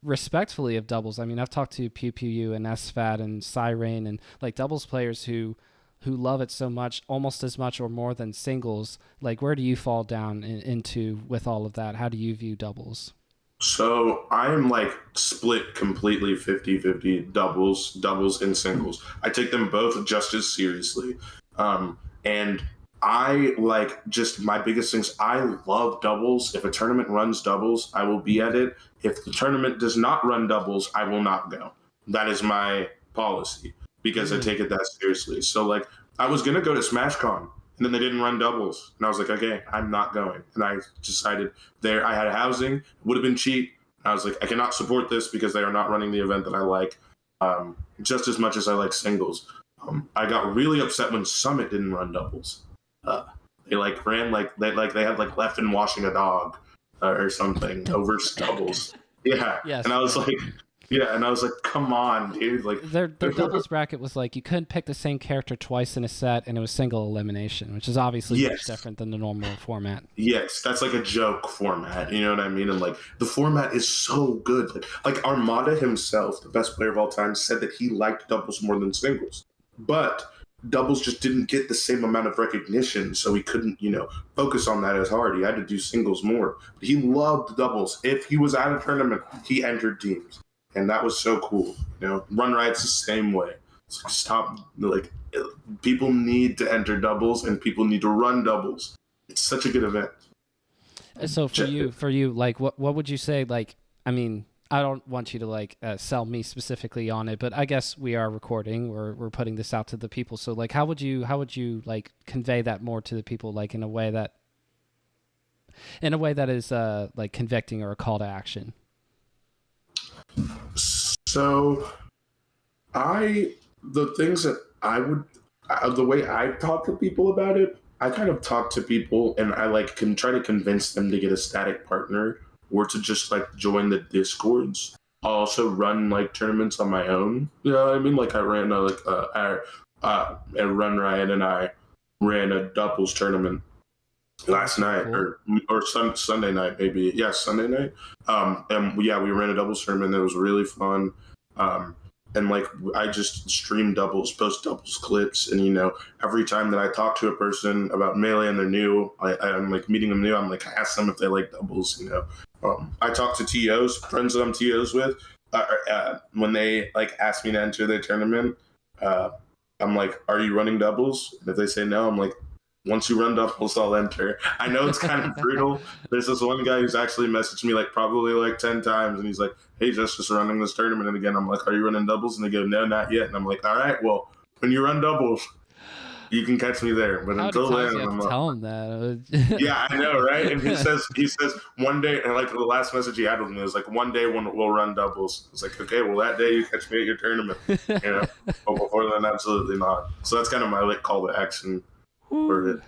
respectfully of doubles, I mean, I've talked to Pew Pew U and SFAT and Siren and like doubles players who love it so much, almost as much or more than singles. Like, where do you fall down into with all of that? How do you view doubles? So I'm like split completely 50-50 doubles and singles. I take them both just as seriously. And I like just my biggest things. I love doubles. If a tournament runs doubles, I will be at it. If the tournament does not run doubles, I will not go. That is my policy because I take it that seriously. So like I was going to go to SmashCon and then they didn't run doubles. And I was like, okay, I'm not going. And I decided there, I had housing, it would have been cheap. I was like, I cannot support this because they are not running the event that I like just as much as I like singles. I got really upset when Summit didn't run doubles. They like ran like they had like left and washing a dog or something over doubles. Yeah. Yes. And I was like, come on, dude. Like their doubles bracket was like you couldn't pick the same character twice in a set, and it was single elimination, which is obviously much different than the normal format. Yes, that's like a joke format. You know what I mean? And like the format is so good. Like Armada himself, the best player of all time, said that he liked doubles more than singles, but doubles just didn't get the same amount of recognition, so he couldn't, focus on that as hard. He had to do singles more. But he loved doubles. If he was at a tournament, he entered teams. And that was so cool. Run Riot's the same way. So stop, like, people need to enter doubles and people need to run doubles. It's such a good event. So for you, like, what would you say, like, I mean, I don't want you to like sell me specifically on it, but I guess we are recording. We're putting this out to the people. So like, how would you like convey that more to the people, like in a way that is like convicting or a call to action? So the things that I would, the way I talk to people about it, I kind of talk to people and I like can try to convince them to get a static partner or to just like join the discords. I also run like tournaments on my own. You know what I mean? Like I ran a Run Riot and I ran a doubles tournament last night or Sunday night maybe. Yeah, Sunday night. And yeah, we ran a doubles tournament. It was really fun. And like I just stream doubles, post doubles clips, and you know every time that I talk to a person about Melee and they're new, I'm like meeting them new. I'm like I ask them if they like doubles. You know, I talk to TOs, friends that I'm TOs with, when they like ask me to enter their tournament. I'm like, are you running doubles? And if they say no, I'm like, once you run doubles, I'll enter. I know it's kind of brutal. There's this one guy who's actually messaged me like probably like 10 times, and he's like, hey, just running this tournament. And again, I'm like, are you running doubles? And they go, no, not yet. And I'm like, all right, well, when you run doubles, you can catch me there. But until then, I'm like, tell him that. Yeah, I know, right? And he says one day, and like the last message he had with me was like, one day we'll run doubles. It's like, okay, well that day you catch me at your tournament, you know. But before then, absolutely not. So that's kind of my like call to action for it.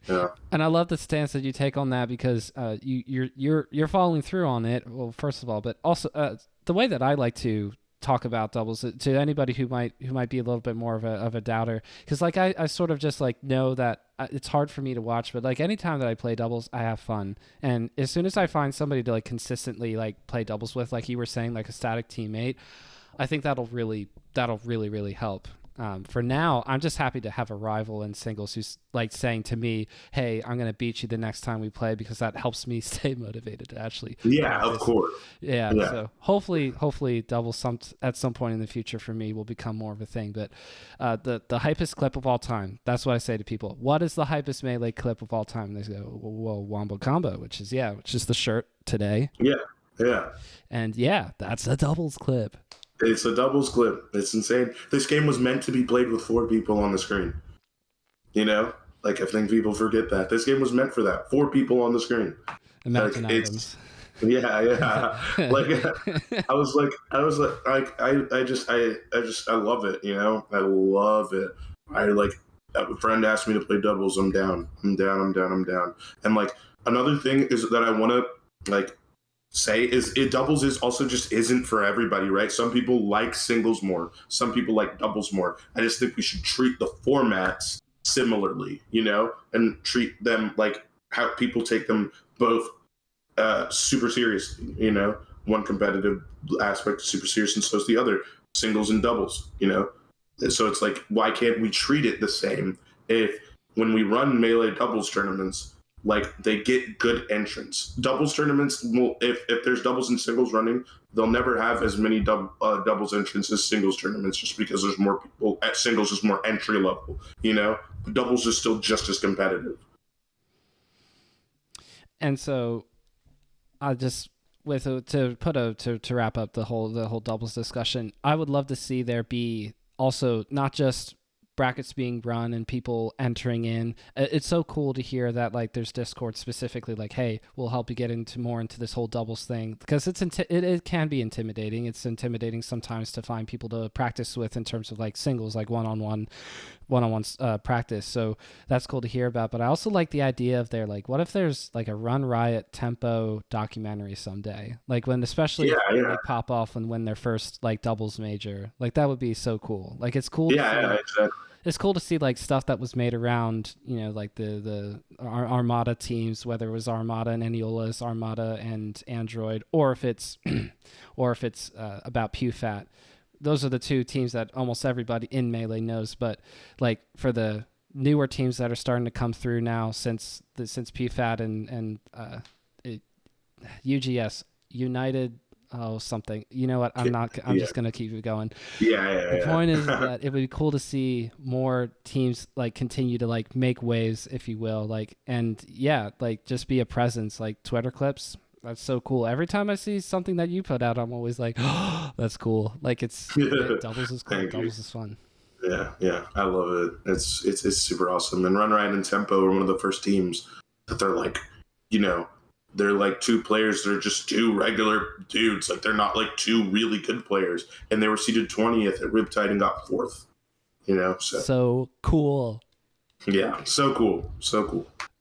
Yeah. And I love the stance that you take on that because you're following through on it. Well, first of all, but also the way that I like to talk about doubles to anybody who might be a little bit more of a doubter, because like I sort of just like know that it's hard for me to watch, but like anytime that I play doubles, I have fun. And as soon as I find somebody to like consistently like play doubles with, like you were saying, like a static teammate, I think that'll really help. For now, I'm just happy to have a rival in singles who's like saying to me, hey, I'm going to beat you the next time we play, because that helps me stay motivated to actually. Yeah, of course. Yeah. So hopefully doubles at some point in the future for me will become more of a thing. But the hypest clip of all time, that's what I say to people. What is the hypest Melee clip of all time? And they go, well, Wombo Combo, which is the shirt today. Yeah. Yeah. And yeah, that's a doubles clip. It's a doubles clip. It's insane. This game was meant to be played with 4 people on the screen. You know? Like, I think people forget that. This game was meant for that. 4 people on the screen. Imagine like, items. Yeah. Like, I love it, you know? I love it. A friend asked me to play doubles. I'm down. And, like, another thing is that I want to, like, say is it doubles is also just isn't for everybody, right? Some people like singles more, some people like doubles more. I just think we should treat the formats similarly, you know, and treat them like how people take them both super seriously, you know. One competitive aspect is super serious and so is the other, singles and doubles, you know. And so it's like, why can't we treat it the same if when we run Melee doubles tournaments, like they get good entrants. Doubles tournaments will, if there's doubles and singles running, they'll never have as many doubles entrants as singles tournaments, just because there's more people at singles is more entry level. You know, doubles is still just as competitive. And so, I just to wrap up the whole doubles discussion, I would love to see there be also not just brackets being run and people entering in. It's so cool to hear that like there's Discord specifically like, hey, we'll help you get into this whole doubles thing, because it can be intimidating. It's intimidating sometimes to find people to practice with in terms of like singles, like one-on-one practice. So that's cool to hear about. But I also like the idea of there, like, what if there's like a Run Riot tempo documentary someday, like especially when they pop off and win their first like doubles major. Like that would be so cool. Like it's cool. Exactly. It's cool to see like stuff that was made around, you know, like the Armada teams, whether it was Armada and Eniola's, Armada and Android, or if it's about PewFat. Those are the 2 teams that almost everybody in Melee knows. But like for the newer teams that are starting to come through now, since PewFat and UGS United. Oh, something. You know what? I'm just gonna keep it going. The point is that it would be cool to see more teams like continue to like make waves, if you will, like, and like just be a presence, like Twitter clips. That's so cool. Every time I see something that you put out, I'm always like, oh, that's cool. Like doubles is cool. Thank you. Doubles is fun. Yeah, I love it. It's super awesome. And Run Ride and Tempo are one of the first teams that they're like, you know, they're like two players. They're just two regular dudes. Like they're not like two really good players. And they were seeded 20th at Riptide and got 4th. You know, so cool. Yeah, so cool.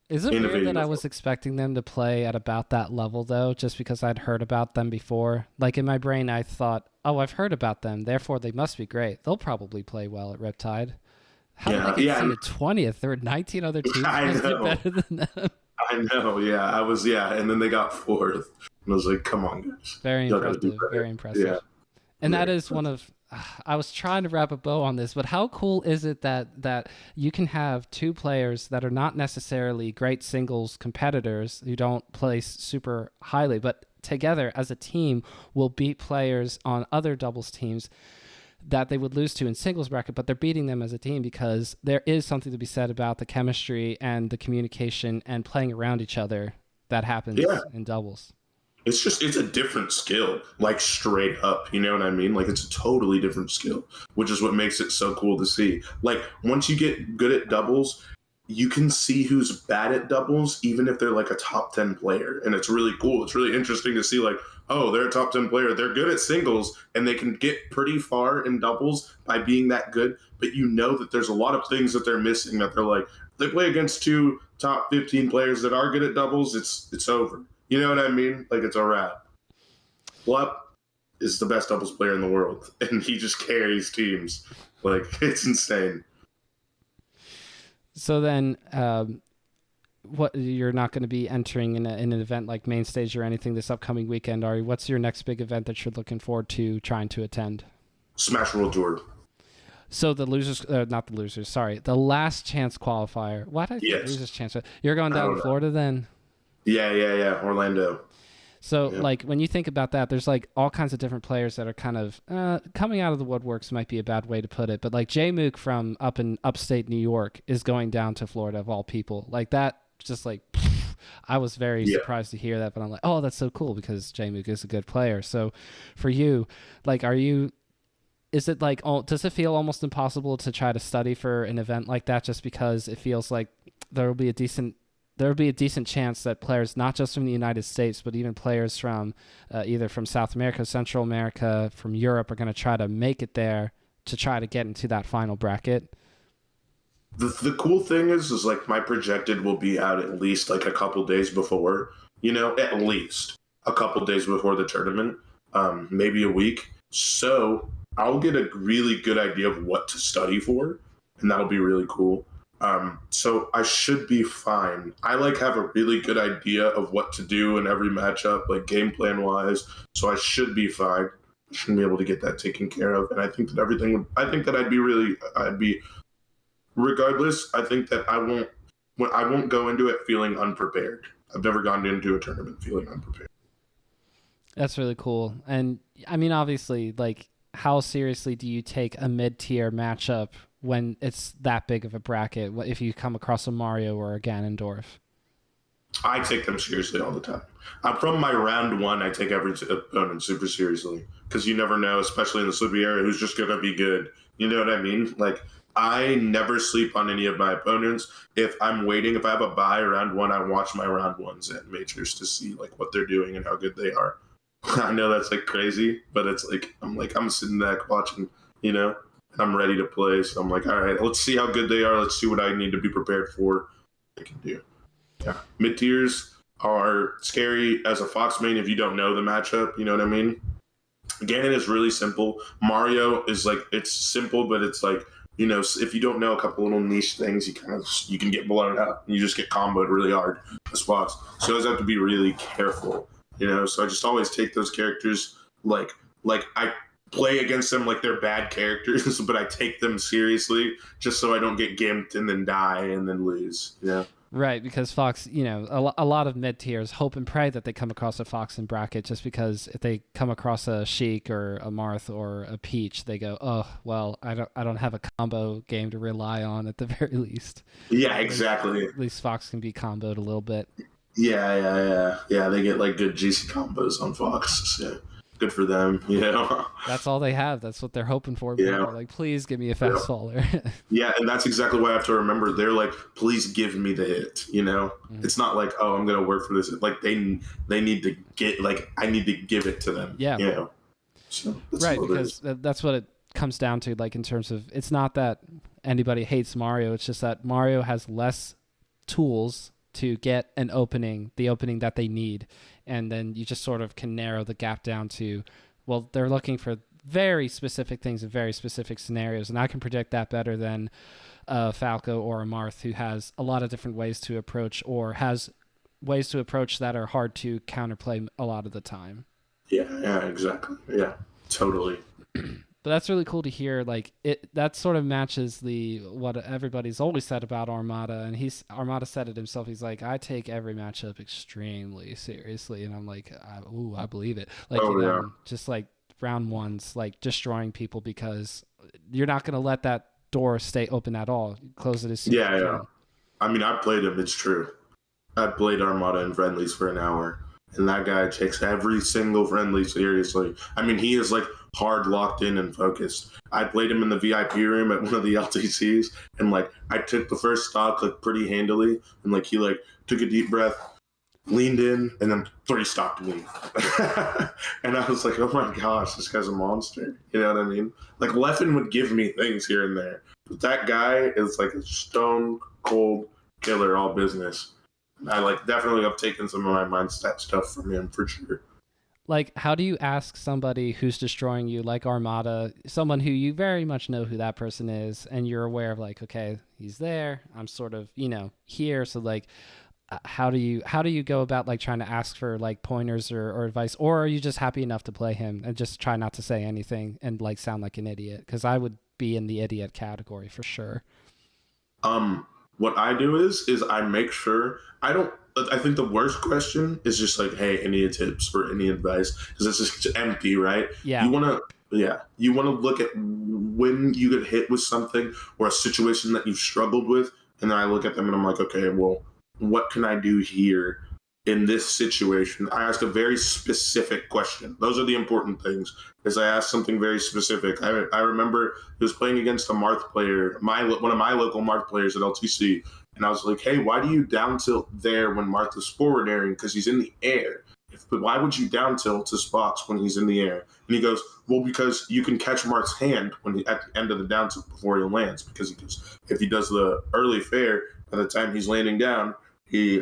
Is it weird that I was expecting them to play at about that level, though, just because I'd heard about them before? Like, in my brain, I thought, oh, I've heard about them, therefore they must be great. They'll probably play well at Riptide. How did they get seeded 20th? There were 19 other teams that did better than them. I know, yeah. And then they got 4th. And I was like, come on, guys. Very impressive. Yeah. And that is one of... I was trying to wrap a bow on this, but how cool is it that you can have two players that are not necessarily great singles competitors who don't place super highly, but together as a team will beat players on other doubles teams that they would lose to in singles bracket, but they're beating them as a team because there is something to be said about the chemistry and the communication and playing around each other that happens in doubles. It's a different skill, like straight up, you know what I mean? Like it's a totally different skill, which is what makes it so cool to see. Like once you get good at doubles, you can see who's bad at doubles, even if they're like a top 10 player. And it's really cool. It's really interesting to see like, oh, they're a top 10 player. They're good at singles and they can get pretty far in doubles by being that good. But you know that there's a lot of things that they're missing that they're like, they play against two top 15 players that are good at doubles. It's over. You know what I mean? Like, it's a wrap. Blup is the best doubles player in the world, and he just carries teams. Like, it's insane. So then, what you're not going to be entering in an event like Main Stage or anything this upcoming weekend, are you? What's your next big event that you're looking forward to trying to attend? Smash World Tour. So the losers, not the losers, sorry, the last chance qualifier. Why did I think losers chance? You're going down to Florida then? Yeah, Orlando. So, like, when you think about that, there's, like, all kinds of different players that are kind of coming out of the woodworks might be a bad way to put it. But, like, J Mook from up in upstate New York is going down to Florida, of all people. Like, that just, like, I was very surprised to hear that. But I'm like, oh, that's so cool because J Mook is a good player. So, for you, like, is it, like, does it feel almost impossible to try to study for an event like that just because it feels like there will be a decent chance that players, not just from the United States, but even players from either from South America, Central America, from Europe are going to try to make it there to try to get into that final bracket? The cool thing is like my projected will be out at least like a couple days before, you know, at least a couple days before the tournament, maybe a week. So I'll get a really good idea of what to study for, and that'll be really cool. So I should be fine. I like have a really good idea of what to do in every matchup, like game plan wise. So I should be fine. I shouldn't be able to get that taken care of. And I think that I'd be regardless. I think that I won't go into it feeling unprepared. I've never gone into a tournament feeling unprepared. That's really cool. And I mean, obviously, like, how seriously do you take a mid-tier matchup when it's that big of a bracket, if you come across a Mario or a Ganondorf? I take them seriously all the time. From my round one, I take every opponent super seriously because you never know, especially in the Slippi area, who's just going to be good. You know what I mean? Like, I never sleep on any of my opponents. If I'm waiting, if I have a bye round one, I watch my round ones at majors to see like what they're doing and how good they are. I know that's like crazy, but it's like I'm sitting back watching, you know. I'm ready to play, so I'm like, all right, let's see how good they are. Let's see what I need to be prepared for. I can do. Yeah, mid tiers are scary as a Fox main if you don't know the matchup. You know what I mean? Ganon is really simple. Mario is like it's simple, but it's like you know if you don't know a couple little niche things, you can get blown up. You just get comboed really hard as Fox. So you always have to be really careful. You know, so I just always take those characters like I play against them like they're bad characters, but I take them seriously just so I don't get gimped and then die and then lose. Yeah. Right, because Fox, you know, a lot of mid tiers hope and pray that they come across a Fox in bracket, just because if they come across a Sheik or a Marth or a Peach, they go, oh well, I don't have a combo game to rely on at the very least. Yeah, exactly. At least Fox can be comboed a little bit. Yeah. They get like good GC combos on Fox. Yeah, good for them. That's all they have. That's what they're hoping for. But Yeah, they're like, please give me a yeah, fast faller. yeah. And that's exactly why I have to remember. They're like, please give me the hit. Mhm. It's not like, oh, I'm gonna work for this. Like they need to get like I need to give it to them. Yeah. So that's Right, what it because is. that's what it comes down to, like in terms of it's not that anybody hates Mario, it's just that Mario has less tools to get an opening, the opening that they need, and then you just sort of can narrow the gap down to, well, they're looking for very specific things in very specific scenarios, and I can predict that better than Falco or a Marth who has a lot of different ways to approach or has ways to approach that are hard to counterplay a lot of the time. Yeah, exactly. Yeah, totally. But that's really cool to hear. Like it, that sort of matches the what everybody's always said about Armada, and Armada said it himself. He's like, I take every matchup extremely seriously, and I'm like, I believe it. Like Oh yeah. just like round ones, like destroying people because you're not gonna let that door stay open at all. Close it as soon as you Yeah. can. I mean, I played him. It's true. I played Armada in friendlies for an hour, and that guy takes every single friendly seriously. I mean, he is like hard locked in and focused. I played him in the VIP room at one of the LTCs, and like I took the first stock like pretty handily, and like he like took a deep breath, leaned in, and then three stocked me. And I was like, oh my gosh, this guy's a monster. You know what I mean? Like Leffen would give me things here and there, but that guy is like a stone cold killer, all business. I like definitely have taken some of my mindset stuff from him for sure. Like, how do you ask somebody who's destroying you, like Armada, someone who you very much know who that person is, and you're aware of, like, okay, he's there, I'm sort of, here, so like, how do you go about like trying to ask for like pointers or advice, or are you just happy enough to play him and just try not to say anything and like sound like an idiot? Because I would be in the idiot category for sure. Um, what I do is I make sure I don't. I think the worst question is just like, hey, any tips or any advice? Because it's just empty, right? Yeah. You want to, yeah, you want to look at when you get hit with something or a situation that you've struggled with, and then I look at them and I'm like, okay, well, what can I do here in this situation? I ask a very specific question. Those are the important things. Is I asked something very specific. I remember he was playing against a Marth player, one of my local Marth players at LTC, and I was like, "Hey, why do you down tilt there when Marth is forward airing? Because he's in the air. But why would you down tilt to spots when he's in the air?" And he goes, "Well, because you can catch Marth's hand when at the end of the down tilt before he lands. Because if he does the early fair, by the time he's landing down, he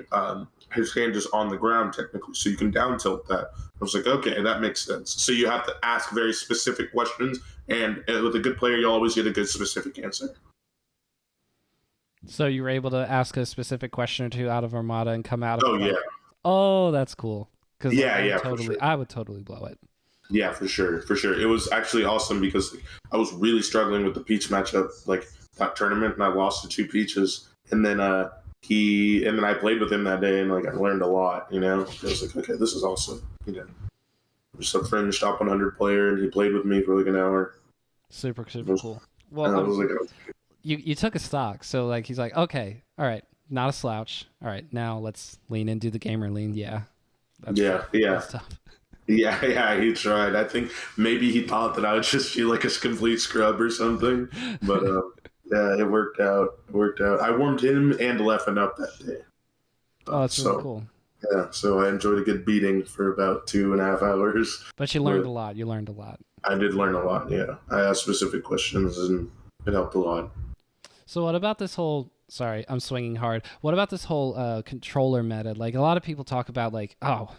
his hand is on the ground technically, so you can down tilt that." I was like, okay, that makes sense. So you have to ask very specific questions, and with a good player, you'll always get a good specific answer. So you were able to ask a specific question or two out of Armada and come out of Oh it yeah, like, oh, that's cool. Because like, yeah, for sure. I would totally blow it. Yeah, for sure, for sure. It was actually awesome because I was really struggling with the Peach matchup, like that tournament, and I lost to two Peaches, and then I played with him that day, and like I learned a lot. I was like, okay, this is awesome. Just a fringe top 100 player, and he played with me for like an hour. Super, It super was, cool. and Well, I was like, you took a stock, so like he's like, okay, all right, not a slouch. All right, now let's lean in, do the gamer lean. Yeah, that's tough. Yeah, he tried. I think maybe he thought that I would just feel like a complete scrub or something, but yeah, it worked out. It worked out. I warmed him and Leffen up that day. Oh, that's really cool. Yeah, so I enjoyed a good beating for about 2.5 hours. But you learned a lot. You learned a lot. I did learn a lot. Yeah, I asked specific questions, and it helped a lot. So what about this whole? Sorry, I'm swinging hard. What about this whole controller meta? Like a lot of people talk about, like, oh,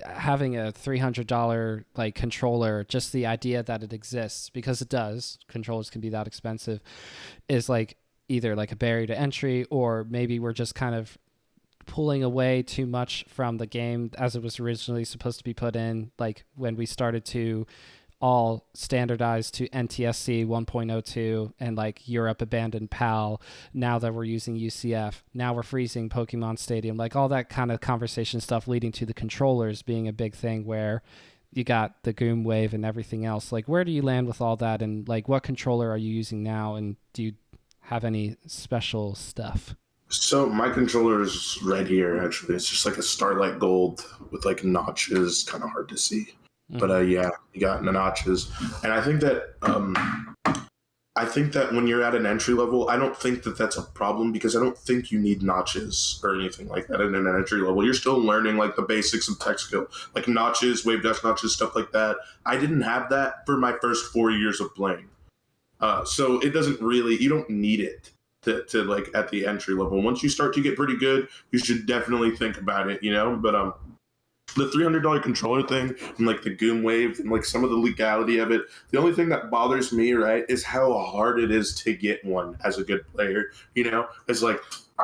having a $300 like controller, just the idea that it exists, because it does. Controllers can be that expensive, is like either like a barrier to entry, or maybe we're just kind of pulling away too much from the game as it was originally supposed to be put in, like when we started to all standardize to NTSC 1.02 and like Europe abandoned PAL. Now that we're using UCF, now we're freezing Pokemon Stadium, like all that kind of conversation stuff leading to the controllers being a big thing, where you got the Goom Wave and everything else. Like, where do you land with all that, and like what controller are you using now, and do you have any special stuff? So my controller is right here. Actually, it's just like a Starlight Gold with like notches, kind of hard to see. But yeah, you got the notches, and I think that when you're at an entry level, I don't think that that's a problem because I don't think you need notches or anything like that in an entry level. You're still learning like the basics of tech skill, like notches, wave dash notches, stuff like that. I didn't have that for my first 4 years of playing. So it doesn't really, you don't need it to like at the entry level. Once you start to get pretty good, you should definitely think about it, you know? But the $300 controller thing and like the Goom Wave and like some of the legality of it, the only thing that bothers me, right, is how hard it is to get one as a good player, you know? It's like,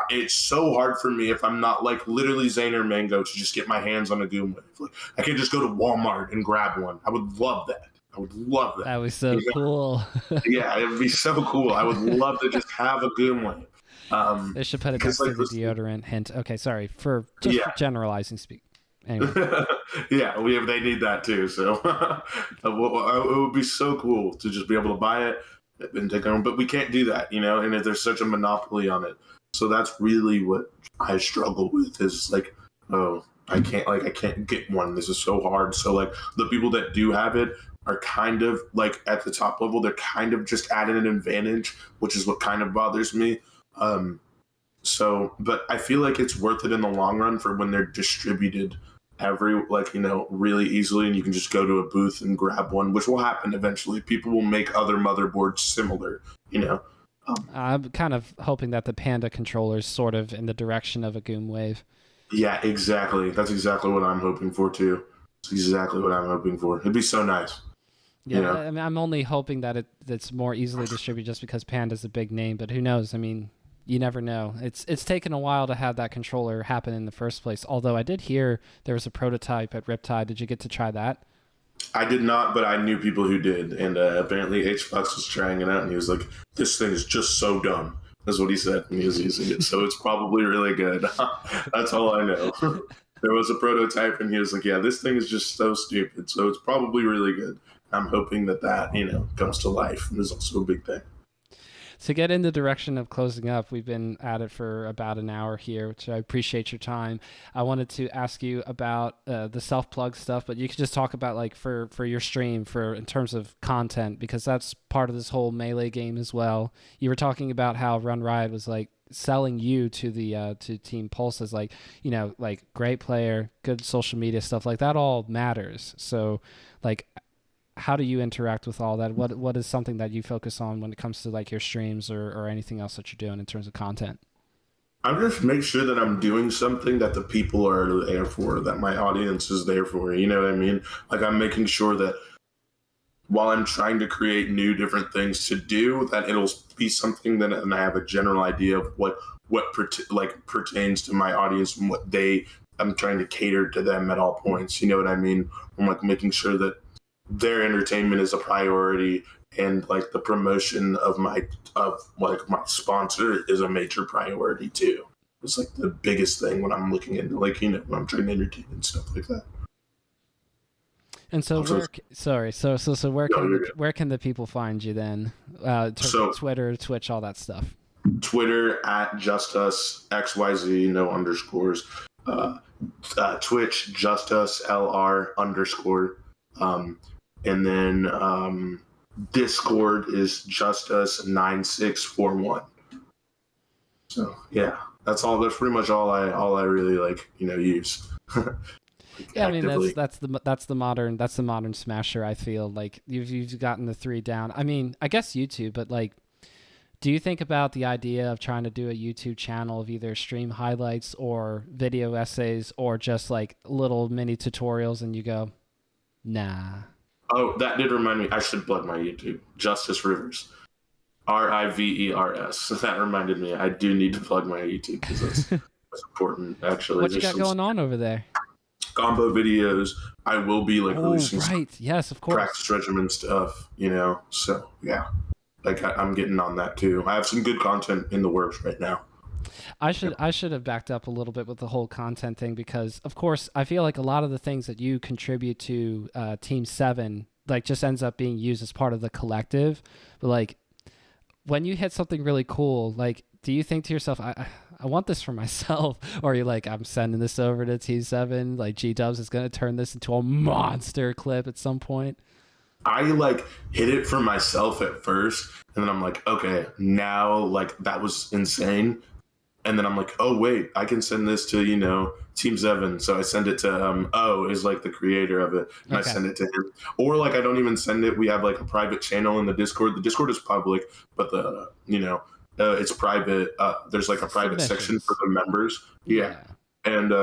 it's so hard for me if I'm not like literally Zane or Mango to just get my hands on a Goom Wave. Like, I can't just go to Walmart and grab one. I would love that. I would love that. That was so cool. Yeah, it would be so cool. I would love to just have a Goom Wave. They should put it next to the deodorant hint. Okay, sorry for generalizing speak. Anyway. Yeah, they need that too. So it would be so cool to just be able to buy it and take it home. But we can't do that, you know. And there's such a monopoly on it. So that's really what I struggle with. Is like, oh, I can't get one. This is so hard. So like the people that do have it are kind of like at the top level. They're kind of just adding an advantage, which is what kind of bothers me. But I feel like it's worth it in the long run for when they're distributed really easily, and you can just go to a booth and grab one, which will happen eventually. People will make other motherboards similar, you know. I'm kind of hoping that the Panda controller is sort of in the direction of a Goom Wave. Yeah, exactly. That's exactly what I'm hoping for too. It's exactly what I'm hoping for. It'd be so nice. Yeah, you know? I mean, I'm only hoping that it's more easily distributed just because Panda's a big name, but who knows? I mean, you never know. It's taken a while to have that controller happen in the first place. Although I did hear there was a prototype at Riptide. Did you get to try that? I did not, but I knew people who did. And apparently HBox was trying it out, and he was like, this thing is just so dumb. That's what he said when he was using it. So it's probably really good. That's all I know. There was a prototype, and he was like, yeah, this thing is just so stupid. So it's probably really good. I'm hoping that comes to life, and is also a big thing. To get in the direction of closing up, we've been at it for about an hour here, which I appreciate your time. I wanted to ask you about the self-plug stuff, but you could just talk about like for your stream in terms of content, because that's part of this whole Melee game as well. You were talking about how Run Riot was like selling you to the to Team Pulse as like, you know, like great player, good social media stuff, like that all matters. So like, how do you interact with all that? What is something that you focus on when it comes to like your streams or anything else that you're doing in terms of content? I just make sure that I'm doing something that the people are there for, that my audience is there for. You know what I mean? Like I'm making sure that while I'm trying to create new different things to do, that it'll be something that, and I have a general idea of what pertains to my audience and what I'm trying to cater to them at all points. You know what I mean? I'm like making sure that their entertainment is a priority, and like the promotion of my sponsor is a major priority too. It's like the biggest thing when I'm looking into when I'm trying to entertain and stuff like that. And so where can the people find you then? Twitter, Twitch, all that stuff. Twitter at Justus XYZ, no underscores. Twitch Justus LR_. And then Discord is Justus9641. So yeah, that's pretty much all I really use. Yeah, I mean that's the modern smasher. I feel like you've gotten the 3 down. I mean, I guess YouTube, but like, do you think about the idea of trying to do a YouTube channel of either stream highlights or video essays or just like little mini tutorials, and you go, nah? Oh, that did remind me. I should plug my YouTube. Justus Rivers. Rivers. That reminded me. I do need to plug my YouTube because that's important, actually. What you got going on over there? Combo videos. I will be releasing some yes, of course. Practice regimen stuff, So, yeah. I'm getting on that, too. I have some good content in the works right now. I should have backed up a little bit with the whole content thing, because of course I feel like a lot of the things that you contribute to Team 7 like just ends up being used as part of the collective. But like when you hit something really cool, like do you think to yourself, I I want this for myself. Or you're like, I'm sending this over to Team 7. Like, G-Dubs is going to turn this into a monster clip at some point. I like hit it for myself at first, and then I'm like, okay, now like that was insane. And then I'm like, oh wait, I can send this to, you know, Team 7. So I send it to O is like the creator of it, and Okay. I send it to him. Or like I don't even send it. We have like a private channel in the Discord. The Discord is public, but the it's private. There's like a private section for the members. Yeah. And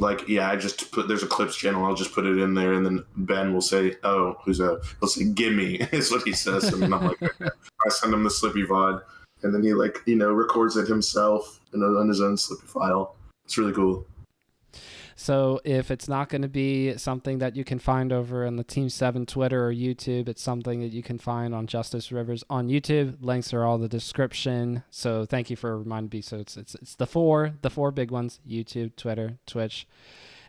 I just put, there's a clips channel. I'll just put it in there, and then Ben will say, "Oh, he'll say, gimme," is what he says, and then I'm like, okay. I send him the Slippi VOD, and then he records it himself on his own Slippi file. It's really cool. So if it's not going to be something that you can find over on the Team 7 Twitter or YouTube, it's something that you can find on Justus Rivers on YouTube. Links are all in the description. So thank you for reminding me. So it's the four big ones: YouTube, Twitter, Twitch,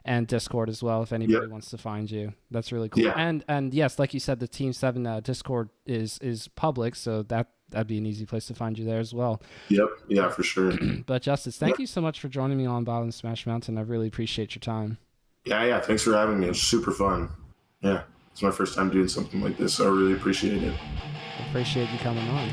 and Discord as well, if anybody wants to find you. That's really cool. Yeah. And yes, like you said, the Team 7 Discord is public, so that'd be an easy place to find you there as well. Yep. Yeah, for sure. But Justus, thank you so much for joining me on Bottom Smash Mountain. I really appreciate your time. Yeah. Thanks for having me. It's super fun. Yeah. It's my first time doing something like this, so I really appreciate it. Appreciate you coming on.